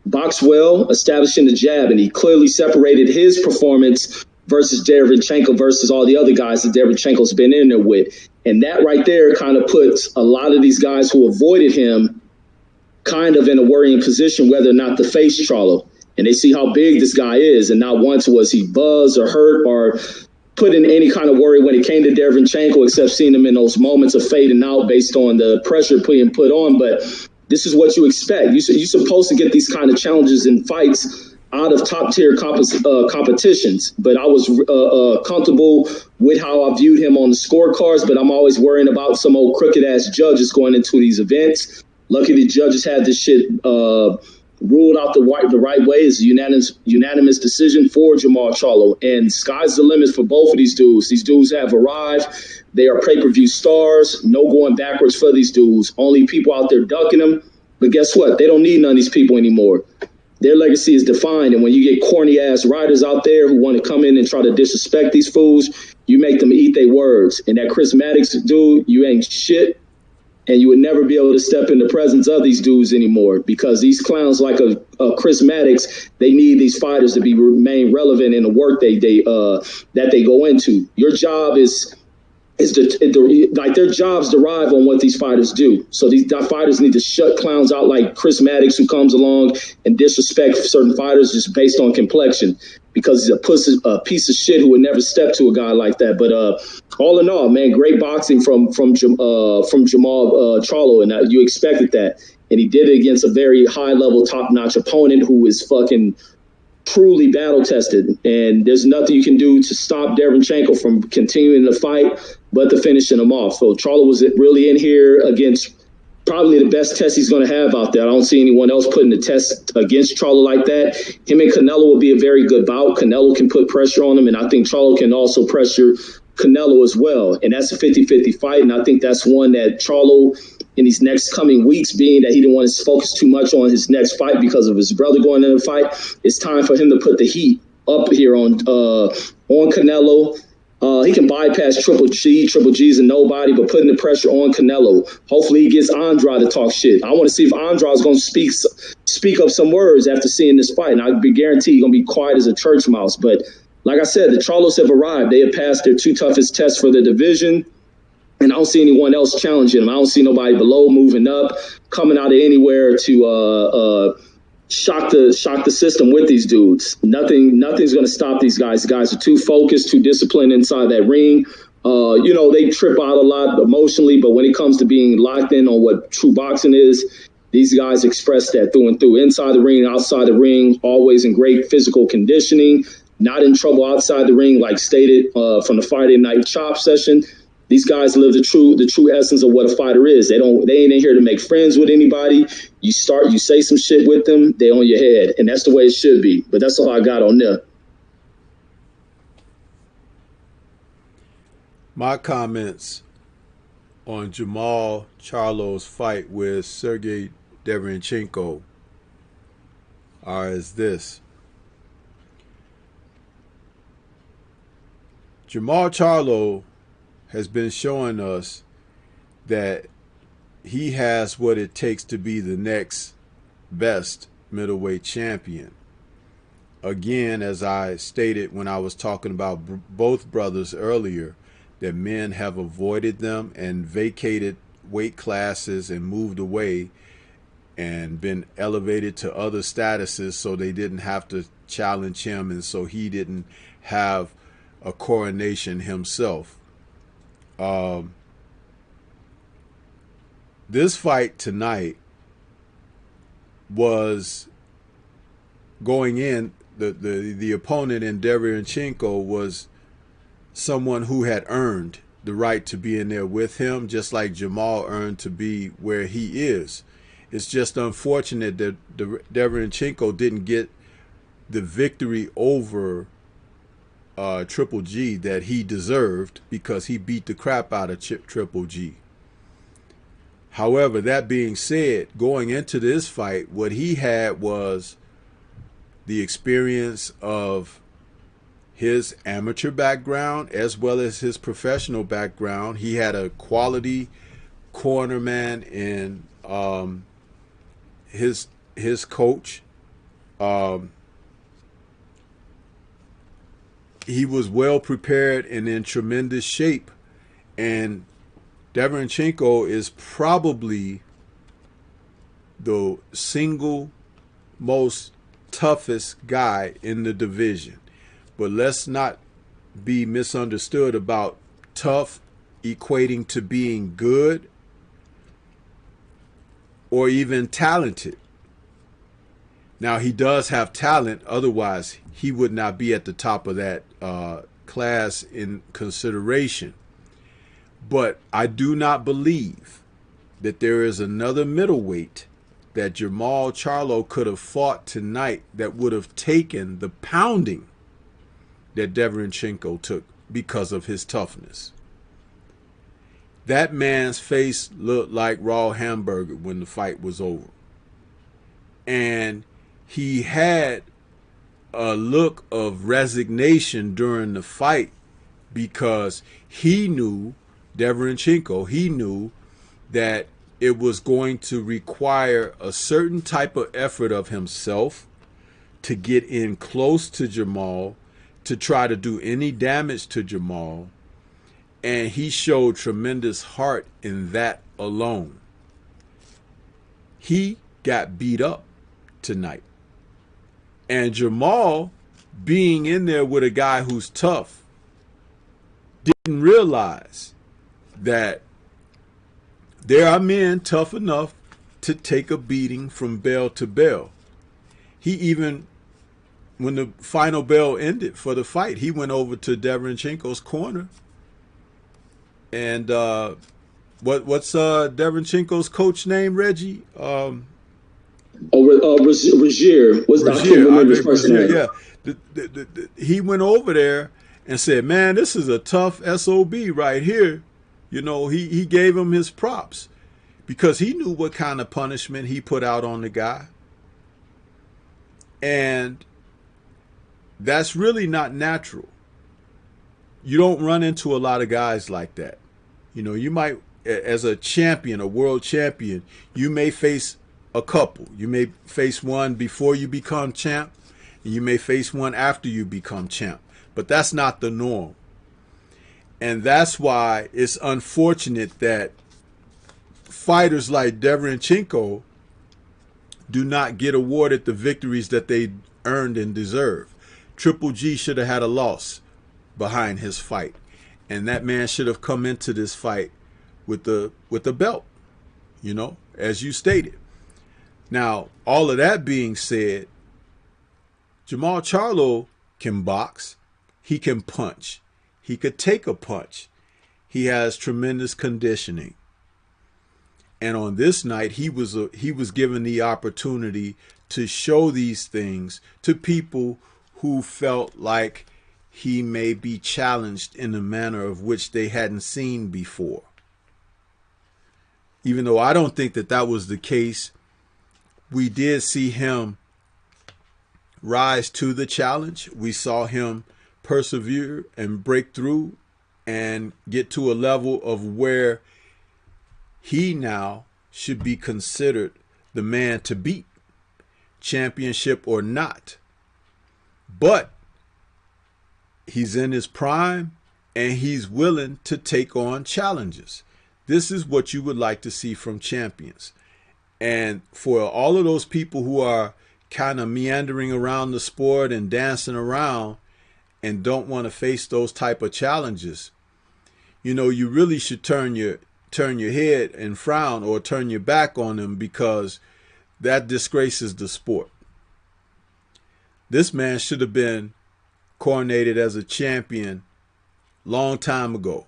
boxed well, establishing the jab, and he clearly separated his performance versus Derevyanchenko versus all the other guys that Derevyanchenko's been in there with. And that right there kind of puts a lot of these guys who avoided him kind of in a worrying position whether or not to face Charlo. And they see how big this guy is, and not once was he buzzed or hurt or put in any kind of worry when it came to Derevyanchenko, except seeing him in those moments of fading out based on the pressure being put on. But this is what you expect. You're supposed to get these kind of challenges in fights out of top-tier competitions. But I was comfortable with how I viewed him on the scorecards, but I'm always worrying about some old crooked-ass judges going into these events. Lucky the judges had this shit ruled out the right way. Is a unanimous decision for Jermall Charlo. And sky's the limit for both of these dudes. These dudes have arrived. They are pay-per-view stars. No going backwards for these dudes. Only people out there ducking them. But guess what? They don't need none of these people anymore. Their legacy is defined, and when you get corny-ass writers out there who want to come in and try to disrespect these fools, you make them eat their words. And that Chris Maddox dude, you ain't shit, and you would never be able to step in the presence of these dudes anymore, because these clowns like a Chris Maddox, they need these fighters to remain relevant in the work that they go into. Your job is their jobs derive on what these fighters do. So these fighters need to shut clowns out like Chris Maddox, who comes along and disrespect certain fighters just based on complexion, because he's a piece of shit who would never step to a guy like that. But all in all, man, great boxing from Jermall Charlo, and you expected that, and he did it against a very high level, top notch opponent who is fucking truly battle tested, and there's nothing you can do to stop Derevyanchenko from continuing the fight but to finishing him off. So Charlo was really in here against probably the best test he's going to have out there. I don't see anyone else putting the test against Charlo like that. Him and Canelo will be a very good bout. Canelo can put pressure on him, and I think Charlo can also pressure Canelo as well. And that's a 50-50 fight, and I think that's one that Charlo, in these next coming weeks, being that he didn't want to focus too much on his next fight because of his brother going in the fight, it's time for him to put the heat up here on Canelo. He can bypass Triple G's and nobody, but putting the pressure on Canelo. Hopefully he gets Andrade to talk shit. I want to see if Andrade's going to speak up some words after seeing this fight, and I guarantee he's going to be quiet as a church mouse. But like I said, the Charlos have arrived. They have passed their two toughest tests for the division, and I don't see anyone else challenging them. I don't see nobody below moving up, coming out of anywhere to shock the system with these dudes. Nothing's going to stop these guys. The guys are too focused, too disciplined inside that ring. They trip out a lot emotionally, but when it comes to being locked in on what true boxing is, these guys express that through and through. Inside the ring, outside the ring, always in great physical conditioning, not in trouble outside the ring, like stated from the Friday night chop session. These guys live the true essence of what a fighter is. They ain't in here to make friends with anybody. You say some shit with them, they on your head, and that's the way it should be. But that's all I got on there. My comments on Jermall Charlo's fight with Sergey Derevyanchenko are as this. Jermall Charlo has been showing us that he has what it takes to be the next best middleweight champion. Again, as I stated when I was talking about both brothers earlier, that men have avoided them and vacated weight classes and moved away and been elevated to other statuses, so they didn't have to challenge him, and so he didn't have a coronation himself. This fight tonight was going in the opponent in Deverenchenko was someone who had earned the right to be in there with him, just like Jamal earned to be where he is. It's just unfortunate that Deverenchenko didn't get the victory over Triple G that he deserved, because he beat the crap out of Triple G. However, that being said, going into this fight, what he had was the experience of his amateur background as well as his professional background. He had a quality cornerman in his coach. He was well prepared and in tremendous shape. And Deverenchenko is probably the single most toughest guy in the division. But let's not be misunderstood about tough equating to being good or even talented. Now, he does have talent. Otherwise, he would not be at the top of that class in consideration. But I do not believe that there is another middleweight that Jamal Charlo could have fought tonight that would have taken the pounding that Deverenchenko took because of his toughness. That man's face looked like raw hamburger when the fight was over. And he had a look of resignation during the fight because he knew, Deverenchenko, he knew that it was going to require a certain type of effort of himself to get in close to Jamal, to try to do any damage to Jamal. And he showed tremendous heart in that alone. He got beat up tonight. And Jamal, being in there with a guy who's tough, didn't realize that there are men tough enough to take a beating from bell to bell. He even, when the final bell ended for the fight, he went over to Deverenchenko's corner. And what's Deverenchenko's coach name, Reggie? Rozier. Was Rozier, yeah. He went over there and said, man, this is a tough SOB right here. You know, he gave him his props because he knew what kind of punishment he put out on the guy. And that's really not natural. You don't run into a lot of guys like that. You know, you might, as a champion, a world champion, you may face a couple. You may face one before you become champ, and you may face one after you become champ. But that's not the norm. And that's why it's unfortunate that fighters like Deverenchenko do not get awarded the victories that they earned and deserve. Triple G should have had a loss behind his fight. And that man should have come into this fight with the belt, you know, as you stated. Now, all of that being said, Jamal Charlo can box. He can punch. He could take a punch. He has tremendous conditioning. And on this night, he was given the opportunity to show these things to people who felt like he may be challenged in a manner of which they hadn't seen before. Even though I don't think that that was the case, we did see him rise to the challenge. We saw him persevere and break through and get to a level of where he now should be considered the man to beat, championship or not. But he's in his prime and he's willing to take on challenges. This is what you would like to see from champions. And for all of those people who are kind of meandering around the sport and dancing around and don't want to face those type of challenges, you know, you really should turn your head and frown or turn your back on them, because that disgraces the sport. This man should have been coronated as a champion long time ago.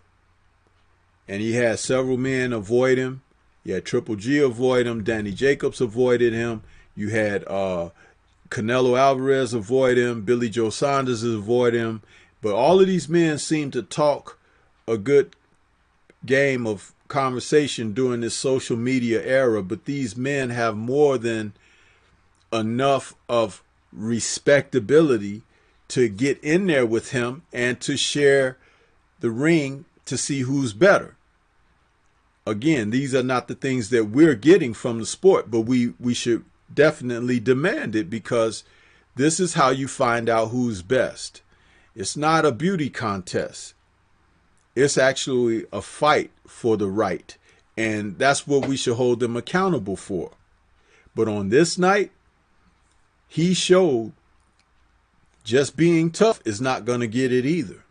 And he had several men avoid him. You had Triple G avoid him. Danny Jacobs avoided him. You had Canelo Alvarez avoid him. Billy Joe Saunders avoid him. But all of these men seem to talk a good game of conversation during this social media era. But these men have more than enough of respectability to get in there with him and to share the ring to see who's better. Again, these are not the things that we're getting from the sport, but we should definitely demand it, because this is how you find out who's best. It's not a beauty contest. It's actually a fight for the right. And that's what we should hold them accountable for. But on this night, he showed just being tough is not going to get it either.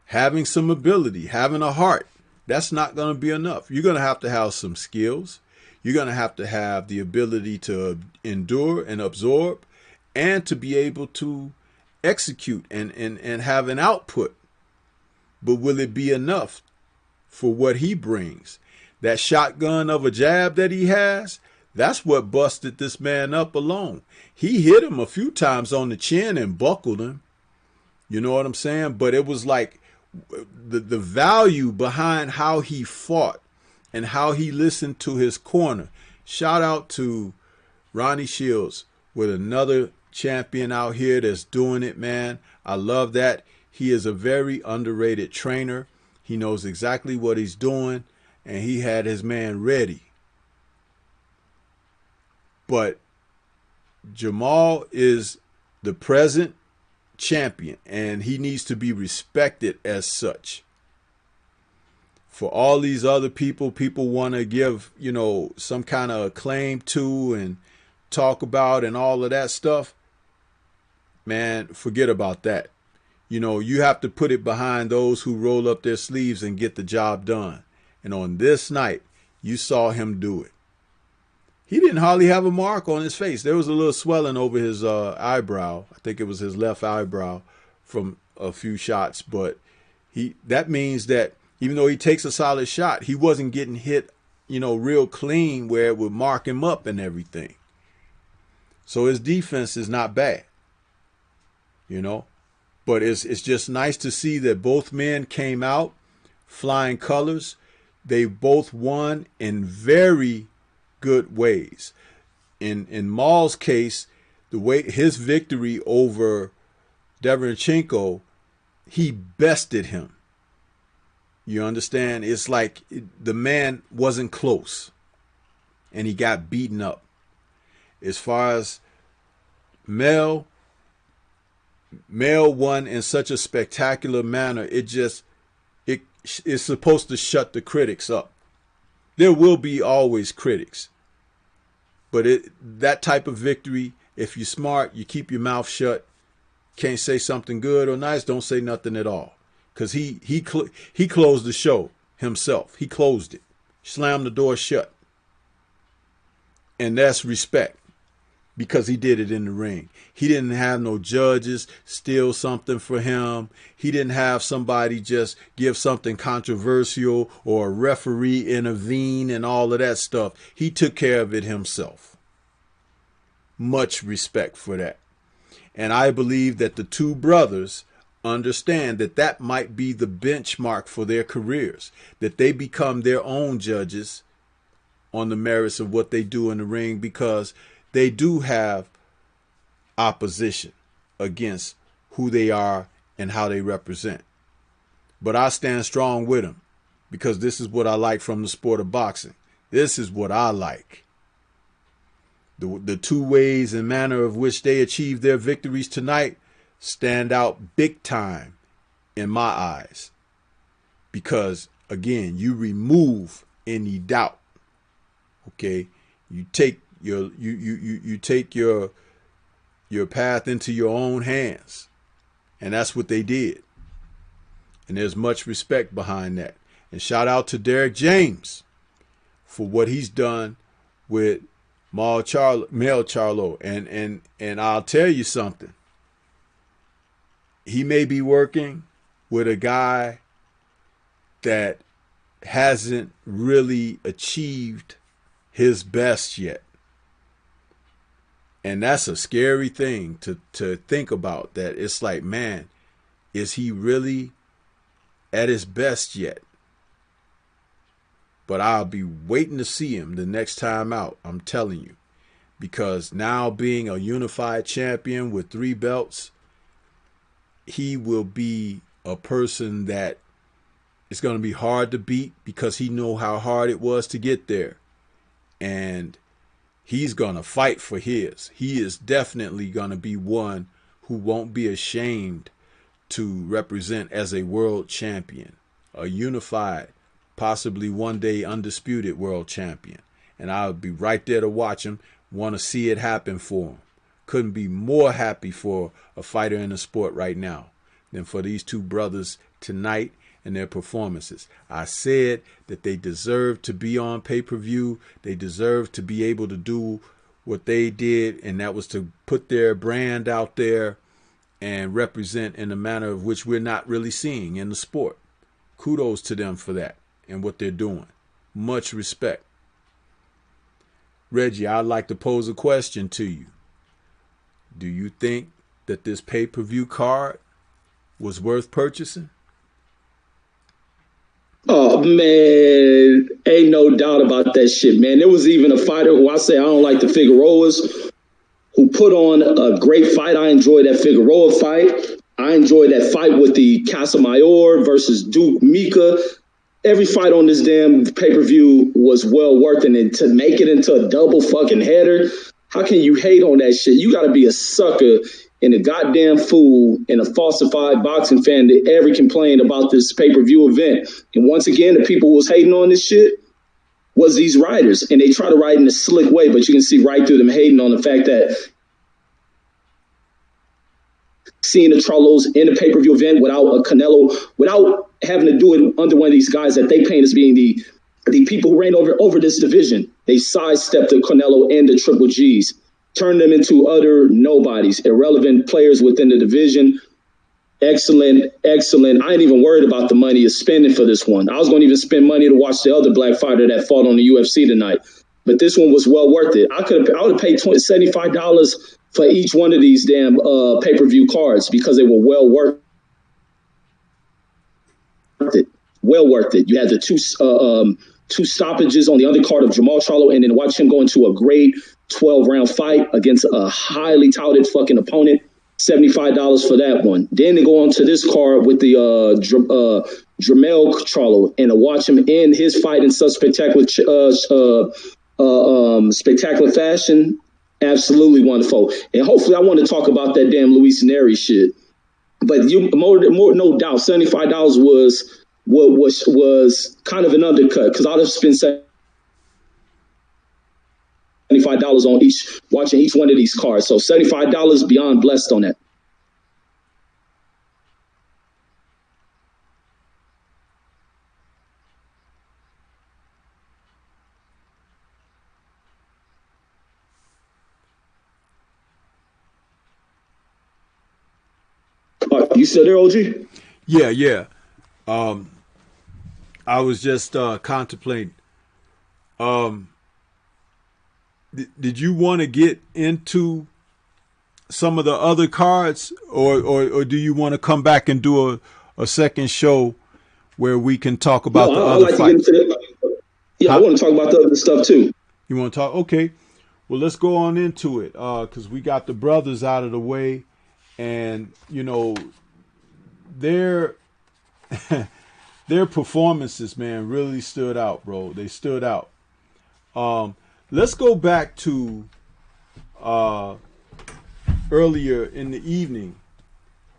Having some ability, having a heart, that's not going to be enough. You're going to have some skills. You're going to have the ability to endure and absorb, and to be able to execute and have an output. But will it be enough for what he brings? That shotgun of a jab that he has, that's what busted this man up alone. He hit him a few times on the chin and buckled him. You know what I'm saying? But it was like the value behind how he fought and how he listened to his corner. Shout out to Ronnie Shields with another champion out here that's doing it, man. I love that. He is a very underrated trainer. He knows exactly what he's doing, and he had his man ready. But Jamal is the present champion, and he needs to be respected as such. For all these other people want to give, some kind of acclaim to and talk about and all of that stuff, man, forget about that. You have to put it behind those who roll up their sleeves and get the job done. And on this night, you saw him do it. He didn't hardly have a mark on his face. There was a little swelling over his eyebrow. I think it was his left eyebrow from a few shots. But that means that even though he takes a solid shot, he wasn't getting hit, real clean where it would mark him up and everything. So his defense is not bad, But it's just nice to see that both men came out flying colors. They both won in very good ways. In Maul's case, the way his victory over Derevyanchenko, he bested him. You understand? It's like the man wasn't close and he got beaten up. As far as Mel won in such a spectacular manner, it's supposed to shut the critics up. There will be always critics. But that type of victory, if you're smart, you keep your mouth shut, can't say something good or nice, don't say nothing at all. Because he closed the show himself. He closed it. Slammed the door shut. And that's respect. Because he did it in the ring. He didn't have no judges steal something for him. He didn't have somebody just give something controversial or a referee intervene and all of that stuff. He took care of it himself. Much respect for that. And I believe that the two brothers understand that might be the benchmark for their careers, that they become their own judges on the merits of what they do in the ring, because they do have opposition against who they are and how they represent. But I stand strong with them, because this is what I like from the sport of boxing. This is what I like. The two ways and manner of which they achieved their victories tonight stand out big time in my eyes. Because, again, you remove any doubt. Okay? You take you take your path into your own hands. And that's what they did. And there's much respect behind that. And shout out to Derek James for what he's done with Male Charlo, and I'll tell you something. He may be working with a guy that hasn't really achieved his best yet. And that's a scary thing to think about, that it's like, man, is he really at his best yet? But I'll be waiting to see him the next time out, I'm telling you. Because now, being a unified champion with 3 belts, he will be a person that is going to be hard to beat, because he know how hard it was to get there. And he's going to fight for his. He is definitely going to be one who won't be ashamed to represent as a world champion, a unified, possibly one day undisputed world champion. And I'll be right there to watch him, want to see it happen for him. Couldn't be more happy for a fighter in the sport right now than for these 2 brothers tonight and their performances. I said that they deserve to be on pay-per-view. They deserve to be able to do what they did, and that was to put their brand out there and represent in a manner of which we're not really seeing in the sport. Kudos to them for that and what they're doing. Much respect. Reggie, I'd like to pose a question to you. Do you think that this pay-per-view card was worth purchasing? Oh, man, ain't no doubt about that shit, man. There was even a fighter who I say I don't like, the Figueroas, who put on a great fight. I enjoyed that Figueroa fight. I enjoyed that fight with the Casamayor versus Duke Mika. Every fight on this damn pay-per-view was well worth it. And to make it into a double fucking header, how can you hate on that shit? You got to be a sucker and a goddamn fool and a falsified boxing fan that ever complained about this pay-per-view event. And once again, the people who was hating on this shit was these writers. And they try to write in a slick way, but you can see right through them hating on the fact that seeing the Charlos in a pay-per-view event without a Canelo, without having to do it under one of these guys that they paint as being the people who reign over this division. They sidestepped the Canelo and the Triple Gs, turned them into utter nobodies, irrelevant players within the division. Excellent. I ain't even worried about the money is spending for this one. I was going to even spend money to watch the other black fighter that fought on the UFC tonight. But this one was well worth it. I would have paid $75 for each one of these damn pay-per-view cards, because they were well worth it. Well worth it. You had the two stoppages on the undercard of Jamal Charlo, and then watch him go into a great 12-round fight against a highly touted fucking opponent. $75 for that one. Then they go on to this card with the Jamel Charlo, and to watch him end his fight in such spectacular fashion. Absolutely wonderful. And hopefully I want to talk about that damn Luis Neri shit. But more no doubt, $75 was kind of an undercut, because I'd have spent $75 on watching each one of these cards. So $75, beyond blessed on that. You still there, OG? Yeah. I was just contemplating. Did you want to get into some of the other cards, or do you want to come back and do a second show where we can talk about the other fights? I want to talk about the other stuff too. You want to talk? Okay. Well, let's go on into it, because we got the brothers out of the way, and their performances, man, really stood out, bro. They stood out. Let's go back to earlier in the evening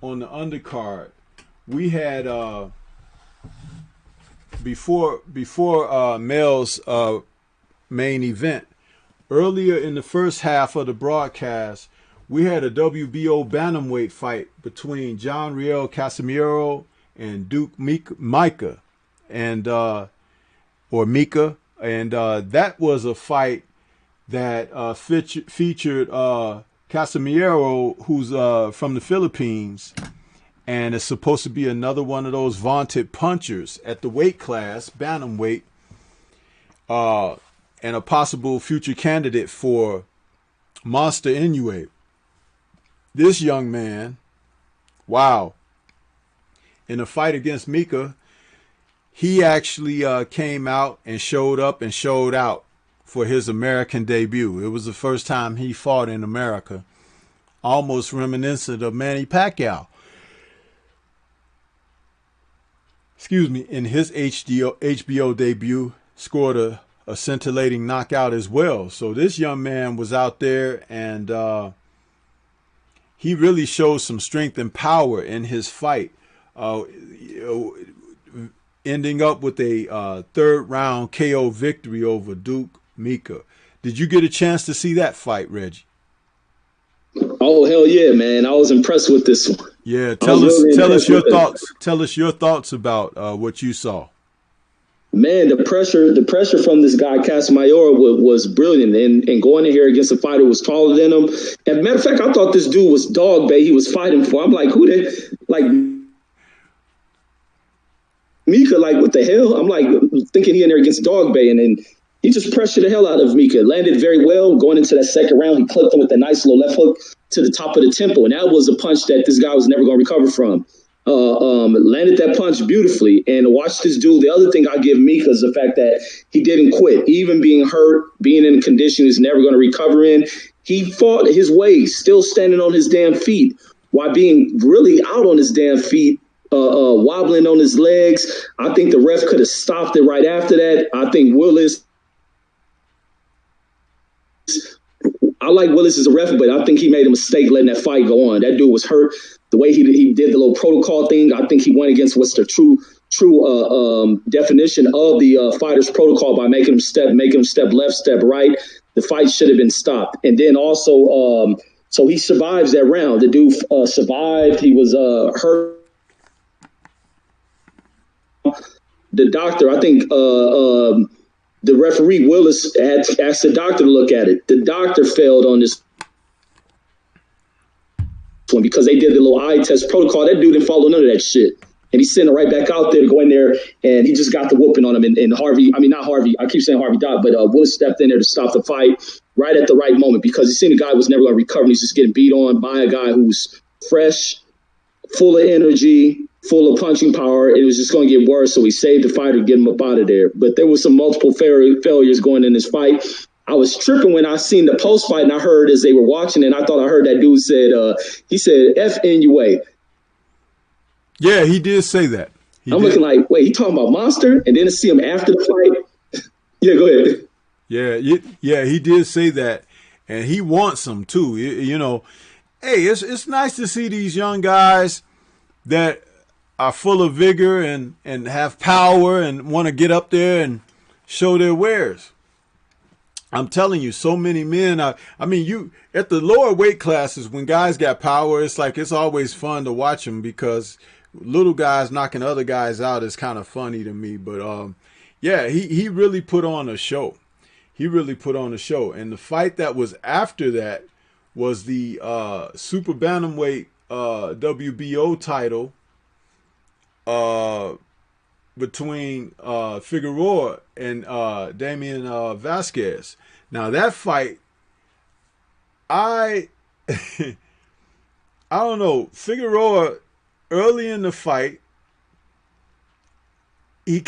on the undercard. We had before Mel's main event, earlier in the first half of the broadcast, we had a WBO bantamweight fight between John Riel Casimiro and Duke Mika, and that was a fight that featured Casimiro, who's from the Philippines, and it's supposed to be another one of those vaunted punchers at the weight class, bantamweight, and a possible future candidate for Monster Inoue. This young man, wow, in a fight against Mika, he actually came out and showed up and showed out for his American debut. It was the first time he fought in America, almost reminiscent of Manny Pacquiao. Excuse me, in his HBO debut, scored a scintillating knockout as well. So this young man was out there, and he really showed some strength and power in his fight, ending up with a third round KO victory over Duke Mika. Did you get a chance to see that fight, Reggie? Oh, hell yeah, man. I was impressed with this one. Yeah, tell us your thoughts. Tell us your thoughts about what you saw. Man, the pressure from this guy Casamayor was brilliant, and going in here against a fighter who was taller than him. As a matter of fact, I thought this dude was dog bait. He was fighting for. I'm like, who they like? Mika, like, what the hell? I'm like thinking he in there against dog bait, and then he just pressured the hell out of Mika. Landed very well. Going into that second round, he clipped him with a nice little left hook to the top of the temple, and that was a punch that this guy was never going to recover from. Landed that punch beautifully, and watch this dude. The other thing I give Mika is the fact that he didn't quit, even being hurt, being in a condition he's never going to recover in. He fought his way, still standing on his damn feet, while being really out on his damn feet, wobbling on his legs. I think the ref could have stopped it right after that. I think Willis. I like Willis as a ref, but I think he made a mistake letting that fight go on. That dude was hurt. The way he did the little protocol thing, I think he went against what's the true definition of the fighter's protocol by making him step left, step right. The fight should have been stopped. And then also, so he survives that round. The dude survived. He was hurt. The doctor, I think the referee, Willis, had asked the doctor to look at it. The doctor failed on this one because they did the little eye test protocol. That dude didn't follow none of that shit. And he sent it right back out there to go in there, and he just got the whooping on him. And not Harvey, I keep saying Harvey Dodd, but Willis stepped in there to stop the fight right at the right moment because he seen the guy was never going to recover. He's just getting beat on by a guy who's fresh, full of energy, full of punching power. It was just going to get worse, so he saved the fighter to get him up out of there. But there was some multiple failures going in this fight. I was tripping when I seen the post-fight, and I heard as they were watching, and I thought I heard that dude said, he said, F Inoue. Yeah, he did say that. I'm looking like, wait, he talking about Monster? And then to see him after the fight. Yeah, go ahead. Yeah, he did say that, and he wants them too. You know, hey, it's nice to see these young guys that are full of vigor and have power and want to get up there and show their wares. I'm telling you, so many men. I mean, you at the lower weight classes when guys got power, it's like it's always fun to watch them because little guys knocking other guys out is kind of funny to me. But yeah, he really put on a show. He really put on a show. And the fight that was after that was the super bantamweight WBO title between Figueroa and Damian Vasquez. Now that fight, I don't know. Figueroa early in the fight, it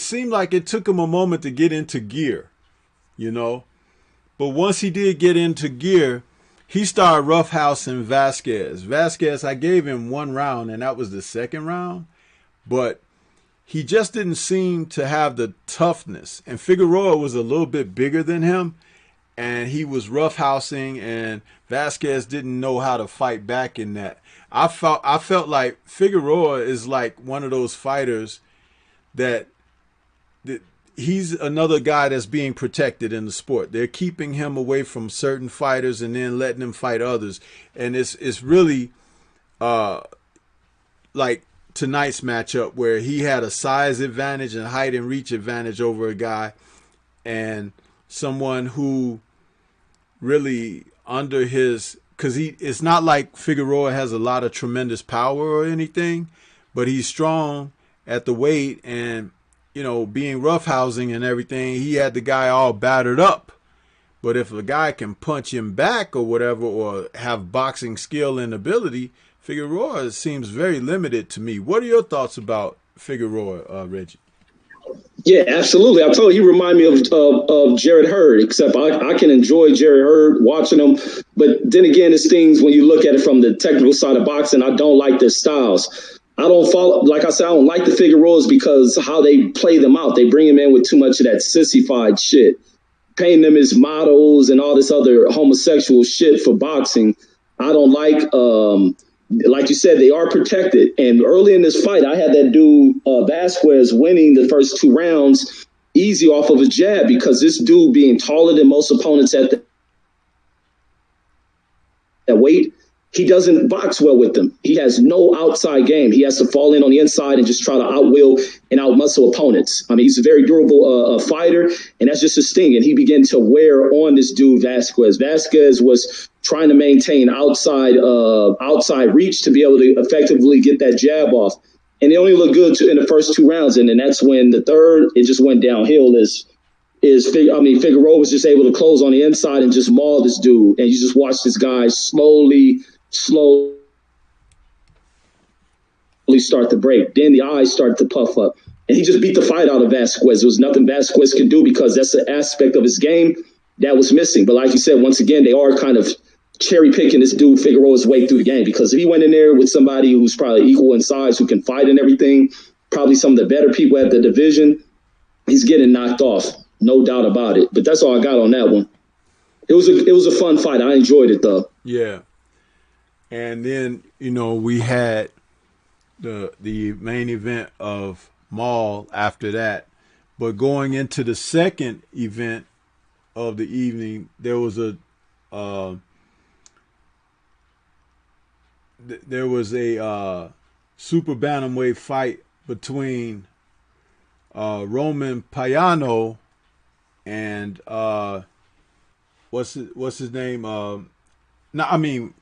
seemed like it took him a moment to get into gear, you know. But once he did get into gear, he started roughhousing Vasquez. Vasquez, I gave him one round, and that was the second round. But he just didn't seem to have the toughness. And Figueroa was a little bit bigger than him, and he was roughhousing, and Vasquez didn't know how to fight back in that. I felt like Figueroa is like one of those fighters that he's another guy that's being protected in the sport. They're keeping him away from certain fighters and then letting him fight others. And it's really like tonight's matchup where he had a size advantage and height and reach advantage over a guy. And someone who really under his, because it's not like Figueroa has a lot of tremendous power or anything, but he's strong at the weight, and being roughhousing and everything, he had the guy all battered up. But if a guy can punch him back or whatever, or have boxing skill and ability, Figueroa seems very limited to me. What are your thoughts about Figueroa, Reggie? Yeah, absolutely. I told you, he remind me of Jared Hurd, except I can enjoy Jared Hurd watching him. But then again, it's things when you look at it from the technical side of boxing, I don't like their styles. I don't follow, like I said, I don't like the Figueroas because how they play them out. They bring him in with too much of that sissified shit, painting them as models and all this other homosexual shit for boxing. I don't like you said, they are protected. And early in this fight, I had that dude Vasquez winning the first 2 rounds easy off of a jab, because this dude, being taller than most opponents at that weight, he doesn't box well with them. He has no outside game. He has to fall in on the inside and just try to outwill and outmuscle opponents. I mean, he's a very durable fighter, and that's just his thing. And he began to wear on this dude Vasquez. Vasquez was trying to maintain outside reach to be able to effectively get that jab off. And they only looked good in the first 2 rounds. And then that's when the third, it just went downhill. Figueroa was just able to close on the inside and just maul this dude. And you just watch this guy slowly start to break. Then the eyes start to puff up. And he just beat the fight out of Vasquez. There was nothing Vasquez could do, because that's an aspect of his game that was missing. But like you said, once again, they are kind of cherry picking this dude Figueroa's way through the game, because if he went in there with somebody who's probably equal in size, who can fight and everything, probably some of the better people at the division, he's getting knocked off. No doubt about it. But that's all I got on that one. It was a fun fight. I enjoyed it though. Yeah. And then, we had the main event of Maul after that. But going into the second event of the evening, there was a super bantamweight fight between Roman Payano and what's his name?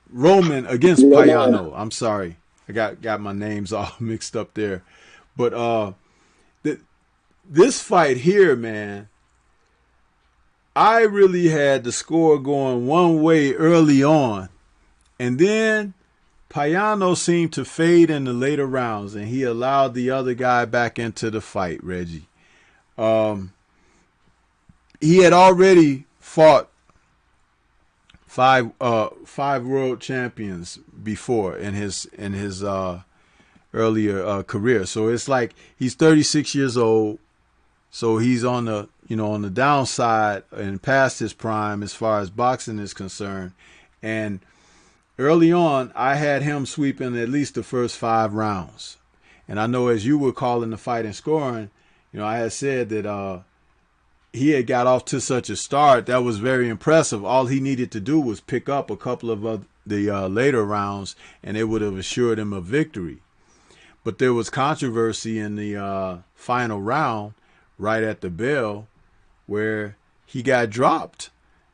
Roman against Payano. I'm sorry, I got my names all mixed up there. But this fight here, man, I really had the score going one way early on, and then Payano seemed to fade in the later rounds, and he allowed the other guy back into the fight, Reggie. He had already fought five world champions before in his earlier career. So it's like he's 36 years old, so he's on the downside and past his prime as far as boxing is concerned. And early on, I had him sweeping at least the first 5 rounds. And I know, as you were calling the fight and scoring, I had said that he had got off to such a start that was very impressive. All he needed to do was pick up a couple of the later rounds, and it would have assured him a victory. But there was controversy in the final round, right at the bell, where he got dropped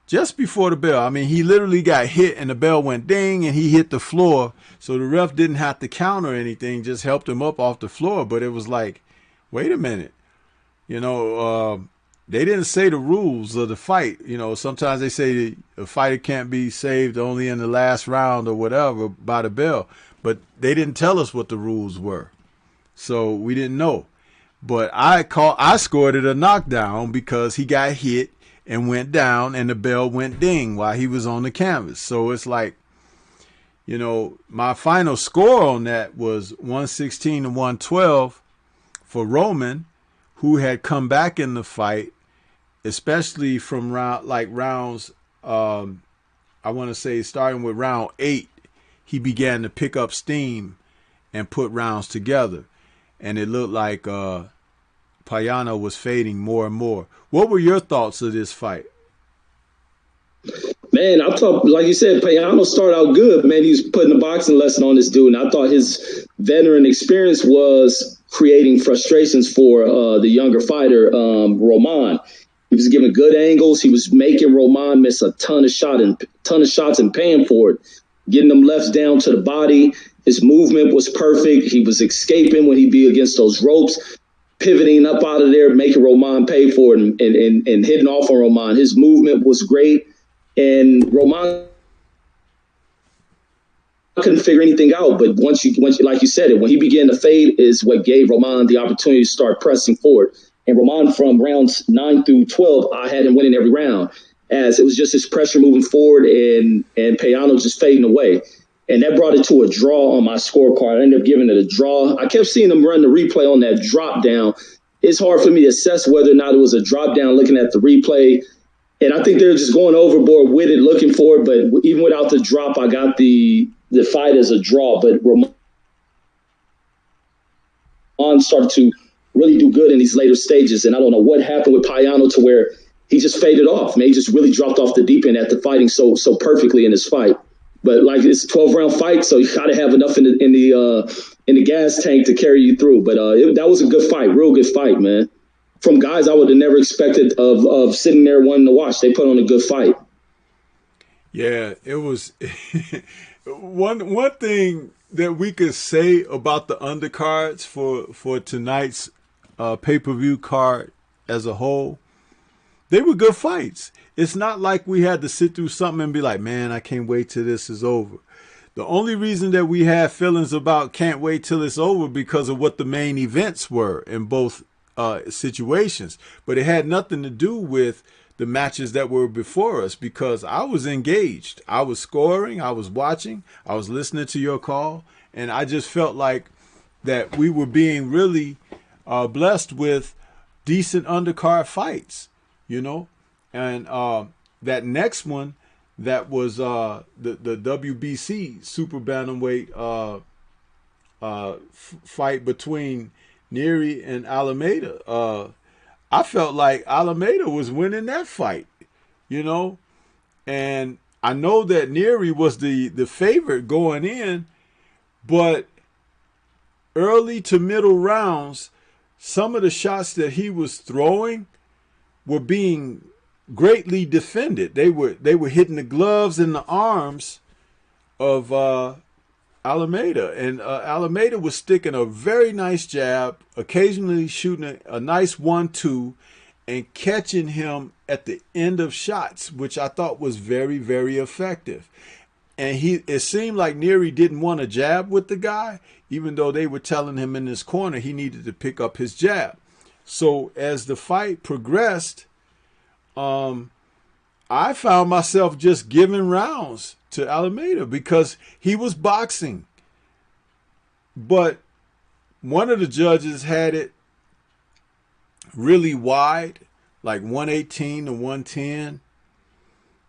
just before the bell. I mean, he literally got hit, and the bell went ding, and he hit the floor. So the ref didn't have to count or anything, just helped him up off the floor. But it was like, wait a minute. They didn't say the rules of the fight. Sometimes they say a fighter can't be saved only in the last round or whatever by the bell. But they didn't tell us what the rules were. So we didn't know. But I scored it a knockdown because he got hit and went down, and the bell went ding while he was on the canvas. So it's like, my final score on that was 116 to 112 for Roman, who had come back in the fight, especially from rounds, I want to say starting with round 8, he began to pick up steam and put rounds together. And it looked like Payano was fading more and more. What were your thoughts of this fight? Man, I thought, like you said, Payano started out good. Man, he was putting a boxing lesson on this dude. And I thought his veteran experience was creating frustrations for the younger fighter, Roman. He was giving good angles. He was making Roman miss a ton of shots and paying for it, getting them lefts down to the body. His movement was perfect. He was escaping when he'd be against those ropes, pivoting up out of there, making Roman pay for it and hitting off on Roman. His movement was great. And Roman couldn't figure anything out. But once you, like you said, when he began to fade is what gave Roman the opportunity to start pressing forward. And Roman, from rounds 9 through 12, I had him winning every round, as it was just his pressure moving forward and Payano just fading away. And that brought it to a draw on my scorecard. I ended up giving it a draw. I kept seeing them run the replay on that drop down. It's hard for me to assess whether or not it was a drop down looking at the replay. And I think they're just going overboard with it, looking for it. But even without the drop, I got the fight as a draw. But Roman started to really do good in these later stages. And I don't know what happened with Payano to where he just faded off. Man, he just really dropped off the deep end after fighting so perfectly in his fight. But like, it's a 12-round fight, so you got to have enough in the gas tank to carry you through. But that was a good fight, real good fight, man. From guys I would have never expected of sitting there wanting to watch. They put on a good fight. Yeah, it was one thing that we could say about the undercards for tonight's pay-per-view card as a whole. They were good fights. It's not like we had to sit through something and be like, man, I can't wait till this is over. The only reason that we have feelings about can't wait till it's over because of what the main events were in both situations. But it had nothing to do with the matches that were before us, because I was engaged. I was scoring. I was watching. I was listening to your call. And I just felt like that we were being really blessed with decent undercard fights, you know. And that next one, that was the WBC super bantamweight fight between Nery and Alameda. I felt like Alameda was winning that fight, you know. And I know that Nery was the favorite going in, but early to middle rounds, some of the shots that he was throwing were being greatly defended. They were hitting the gloves and the arms of Alameda, and Alameda was sticking a very nice jab, occasionally shooting a nice 1-2 and catching him at the end of shots, which I thought was very, very effective. And it seemed like Nery didn't want to jab with the guy, even though they were telling him in his corner he needed to pick up his jab. So as the fight progressed, I found myself just giving rounds to Alameda because he was boxing. But one of the judges had it really wide, like 118 to 110.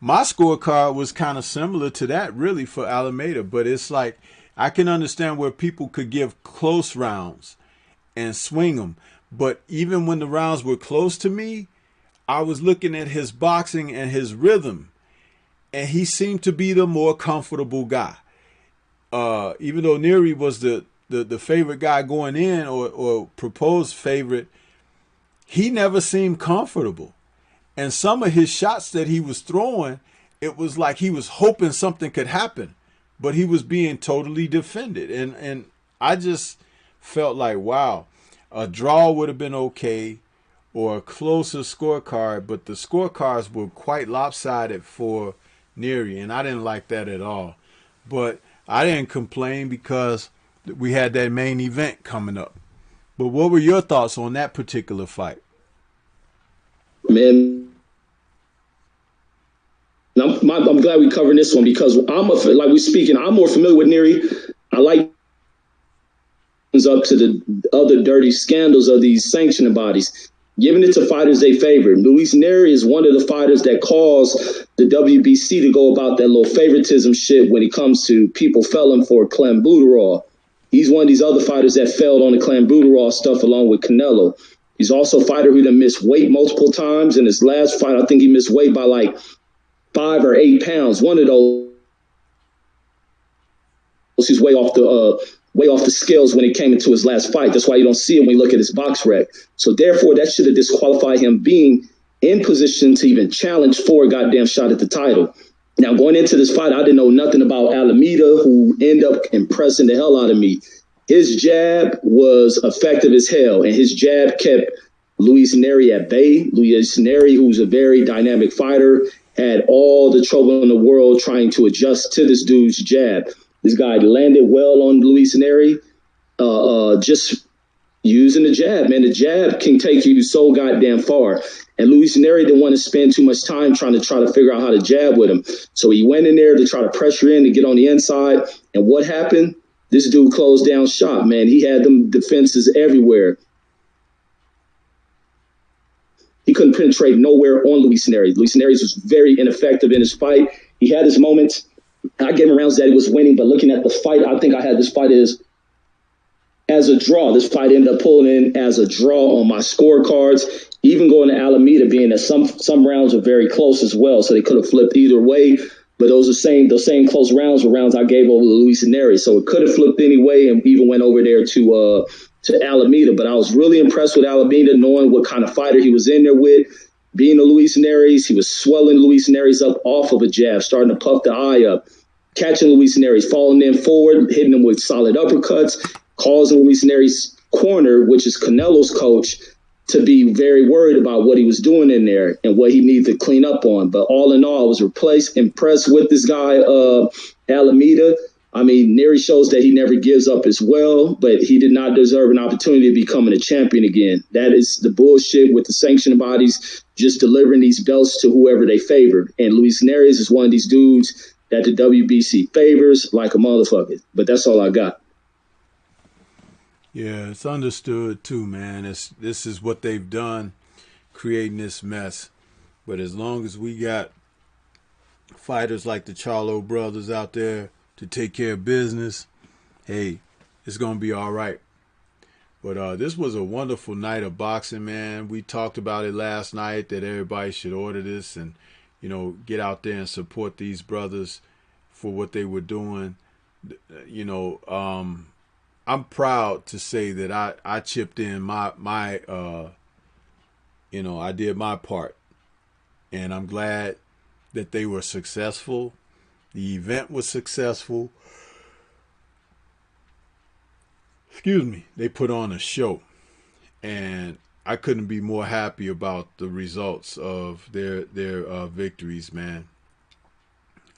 My scorecard was kind of similar to that, really, for Alameda. But it's like, I can understand where people could give close rounds and swing them. But even when the rounds were close to me, I was looking at his boxing and his rhythm, and he seemed to be the more comfortable guy. Even though Nery was the favorite guy going in, or proposed favorite, he never seemed comfortable. And some of his shots that he was throwing, it was like he was hoping something could happen, but he was being totally defended. And I just felt like, wow, a draw would have been okay, or a closer scorecard, but the scorecards were quite lopsided for Nery, and I didn't like that at all. But I didn't complain because we had that main event coming up. But what were your thoughts on that particular fight? Man, I'm glad we covered this one, because I'm more familiar with Nery. I like up to the other dirty scandals of these sanctioning bodies, giving it to fighters they favor. Luis Nery is one of the fighters that caused the WBC to go about that little favoritism shit when it comes to people felling for clenbuterol. He's one of these other fighters that failed on the clenbuterol stuff along with Canelo. He's also a fighter who done missed weight multiple times. In his last fight, I think he missed weight by like 5 or 8 pounds. One of those, he's way off the scales when it came into his last fight. That's why you don't see him when you look at his box rec. So therefore, that should have disqualified him being in position to even challenge for a goddamn shot at the title. Now, going into this fight, I didn't know nothing about Alameda, who ended up impressing the hell out of me. His jab was effective as hell, and his jab kept Luis Neri at bay. Luis Neri, who's a very dynamic fighter, had all the trouble in the world trying to adjust to this dude's jab. This guy landed well on Luis Neri, just using the jab, man. The jab can take you so goddamn far. And Luis Neri didn't want to spend too much time trying to figure out how to jab with him. So he went in there to try to pressure in to get on the inside. And what happened? This dude closed down shop, man. He had them defenses everywhere. He couldn't penetrate nowhere on Luis Neri. Luis Neri was very ineffective in his fight. He had his moments. I gave him rounds that he was winning, but looking at the fight, I think I had this fight as a draw. This fight ended up pulling in as a draw on my scorecards. Even going to Alameda, being that some rounds were very close as well, so they could have flipped either way. But those same close rounds were rounds I gave over to Luis Neri, so it could have flipped anyway, and even went over there to Alameda. But I was really impressed with Alameda, knowing what kind of fighter he was in there with. Being a Luis Neri's, he was swelling Luis Neri's up off of a jab, starting to puff the eye up, catching Luis Neri's, falling in forward, hitting him with solid uppercuts, causing Luis Neri's corner, which is Canelo's coach, to be very worried about what he was doing in there and what he needed to clean up on. But all in all, I was impressed with this guy, Alameda. I mean, Neri shows that he never gives up as well, but he did not deserve an opportunity to becoming a champion again. That is the bullshit with the sanctioning bodies just delivering these belts to whoever they favored. And Luis Neri is one of these dudes that the WBC favors like a motherfucker. But that's all I got. Yeah, it's understood too, man. This is what they've done, creating this mess. But as long as we got fighters like the Charlo brothers out there to take care of business, hey, it's going to be all right. But this was a wonderful night of boxing, man. We talked about it last night that everybody should order this and, you know, get out there and support these brothers for what they were doing. You know, I'm proud to say that I chipped in my you know, I did my part. And I'm glad that they were successful. The event was successful. Excuse me. They put on a show. And I couldn't be more happy about the results of their victories, man.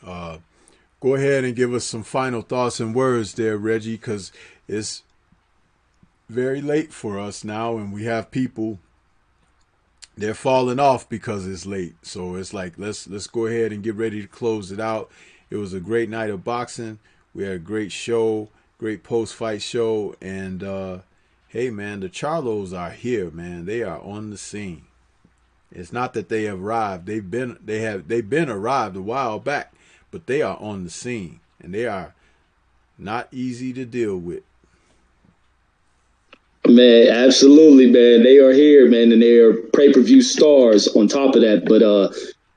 Go ahead and give us some final thoughts and words there, Reggie, because it's very late for us now, and we have people, they're falling off because it's late. So it's like, let's go ahead and get ready to close it out. It was a great night of boxing. We had a great show, great post-fight show, and hey, man, the Charlos are here, man. They are on the scene. It's not that they have arrived. They've been arrived a while back, but they are on the scene, and they are not easy to deal with. Man, absolutely, man. They are here, man, and they are pay-per-view stars on top of that. But,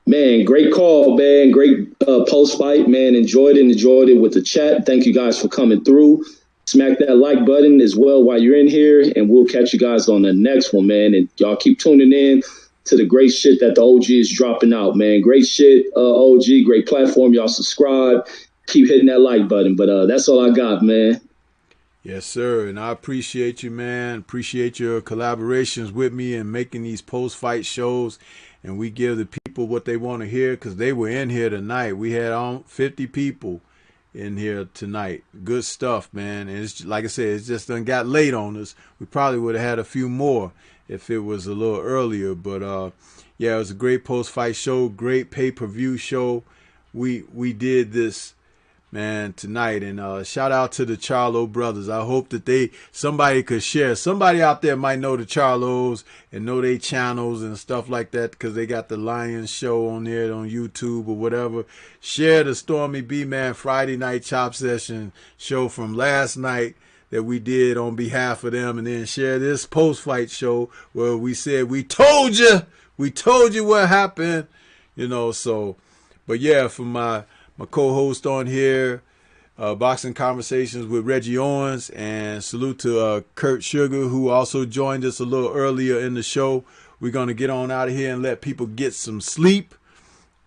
man, great call, man. Great post-fight, man. Enjoyed it with the chat. Thank you guys for coming through. Smack that like button as well while you're in here, and we'll catch you guys on the next one, man. And y'all keep tuning in to the great shit that the OG is dropping out, man. Great shit, OG. Great platform. Y'all subscribe. Keep hitting that like button. But that's all I got, man. Yes, sir. And I appreciate you, man. Appreciate your collaborations with me and making these post-fight shows. And we give the people what they want to hear because they were in here tonight. We had 50 people in here tonight. Good stuff, man. And it's like I said, it's just done got late on us. We probably would have had a few more if it was a little earlier. But yeah, it was a great post-fight show, great pay-per-view show. We did this, man, tonight. And shout out to the Charlo brothers. I hope that somebody could share. Somebody out there might know the Charlos and know their channels and stuff like that because they got the Lions show on there on YouTube or whatever. Share the Stormybman Friday Night Chop Session show from last night that we did on behalf of them, and then share this post-fight show where we said, we told you what happened, you know. So, but yeah, for my co-host on here, Boxing Conversations with Reggie Owens, and salute to Kurt Sugar, who also joined us a little earlier in the show. we're going to get on out of here and let people get some sleep.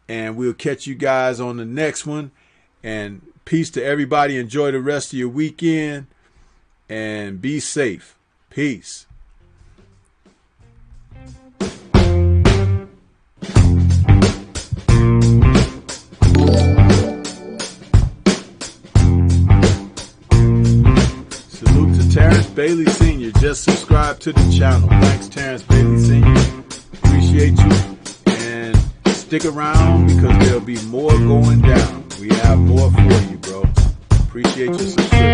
And we'll catch you guys on the next one. And peace to everybody. Enjoy the rest of your weekend. And be safe. Peace. Salute to Terrence Bailey Sr. Just subscribe to the channel. Thanks, Terrence Bailey Sr. Appreciate you. And stick around because there'll be more going down. We have more for you, bro. Appreciate your subscription.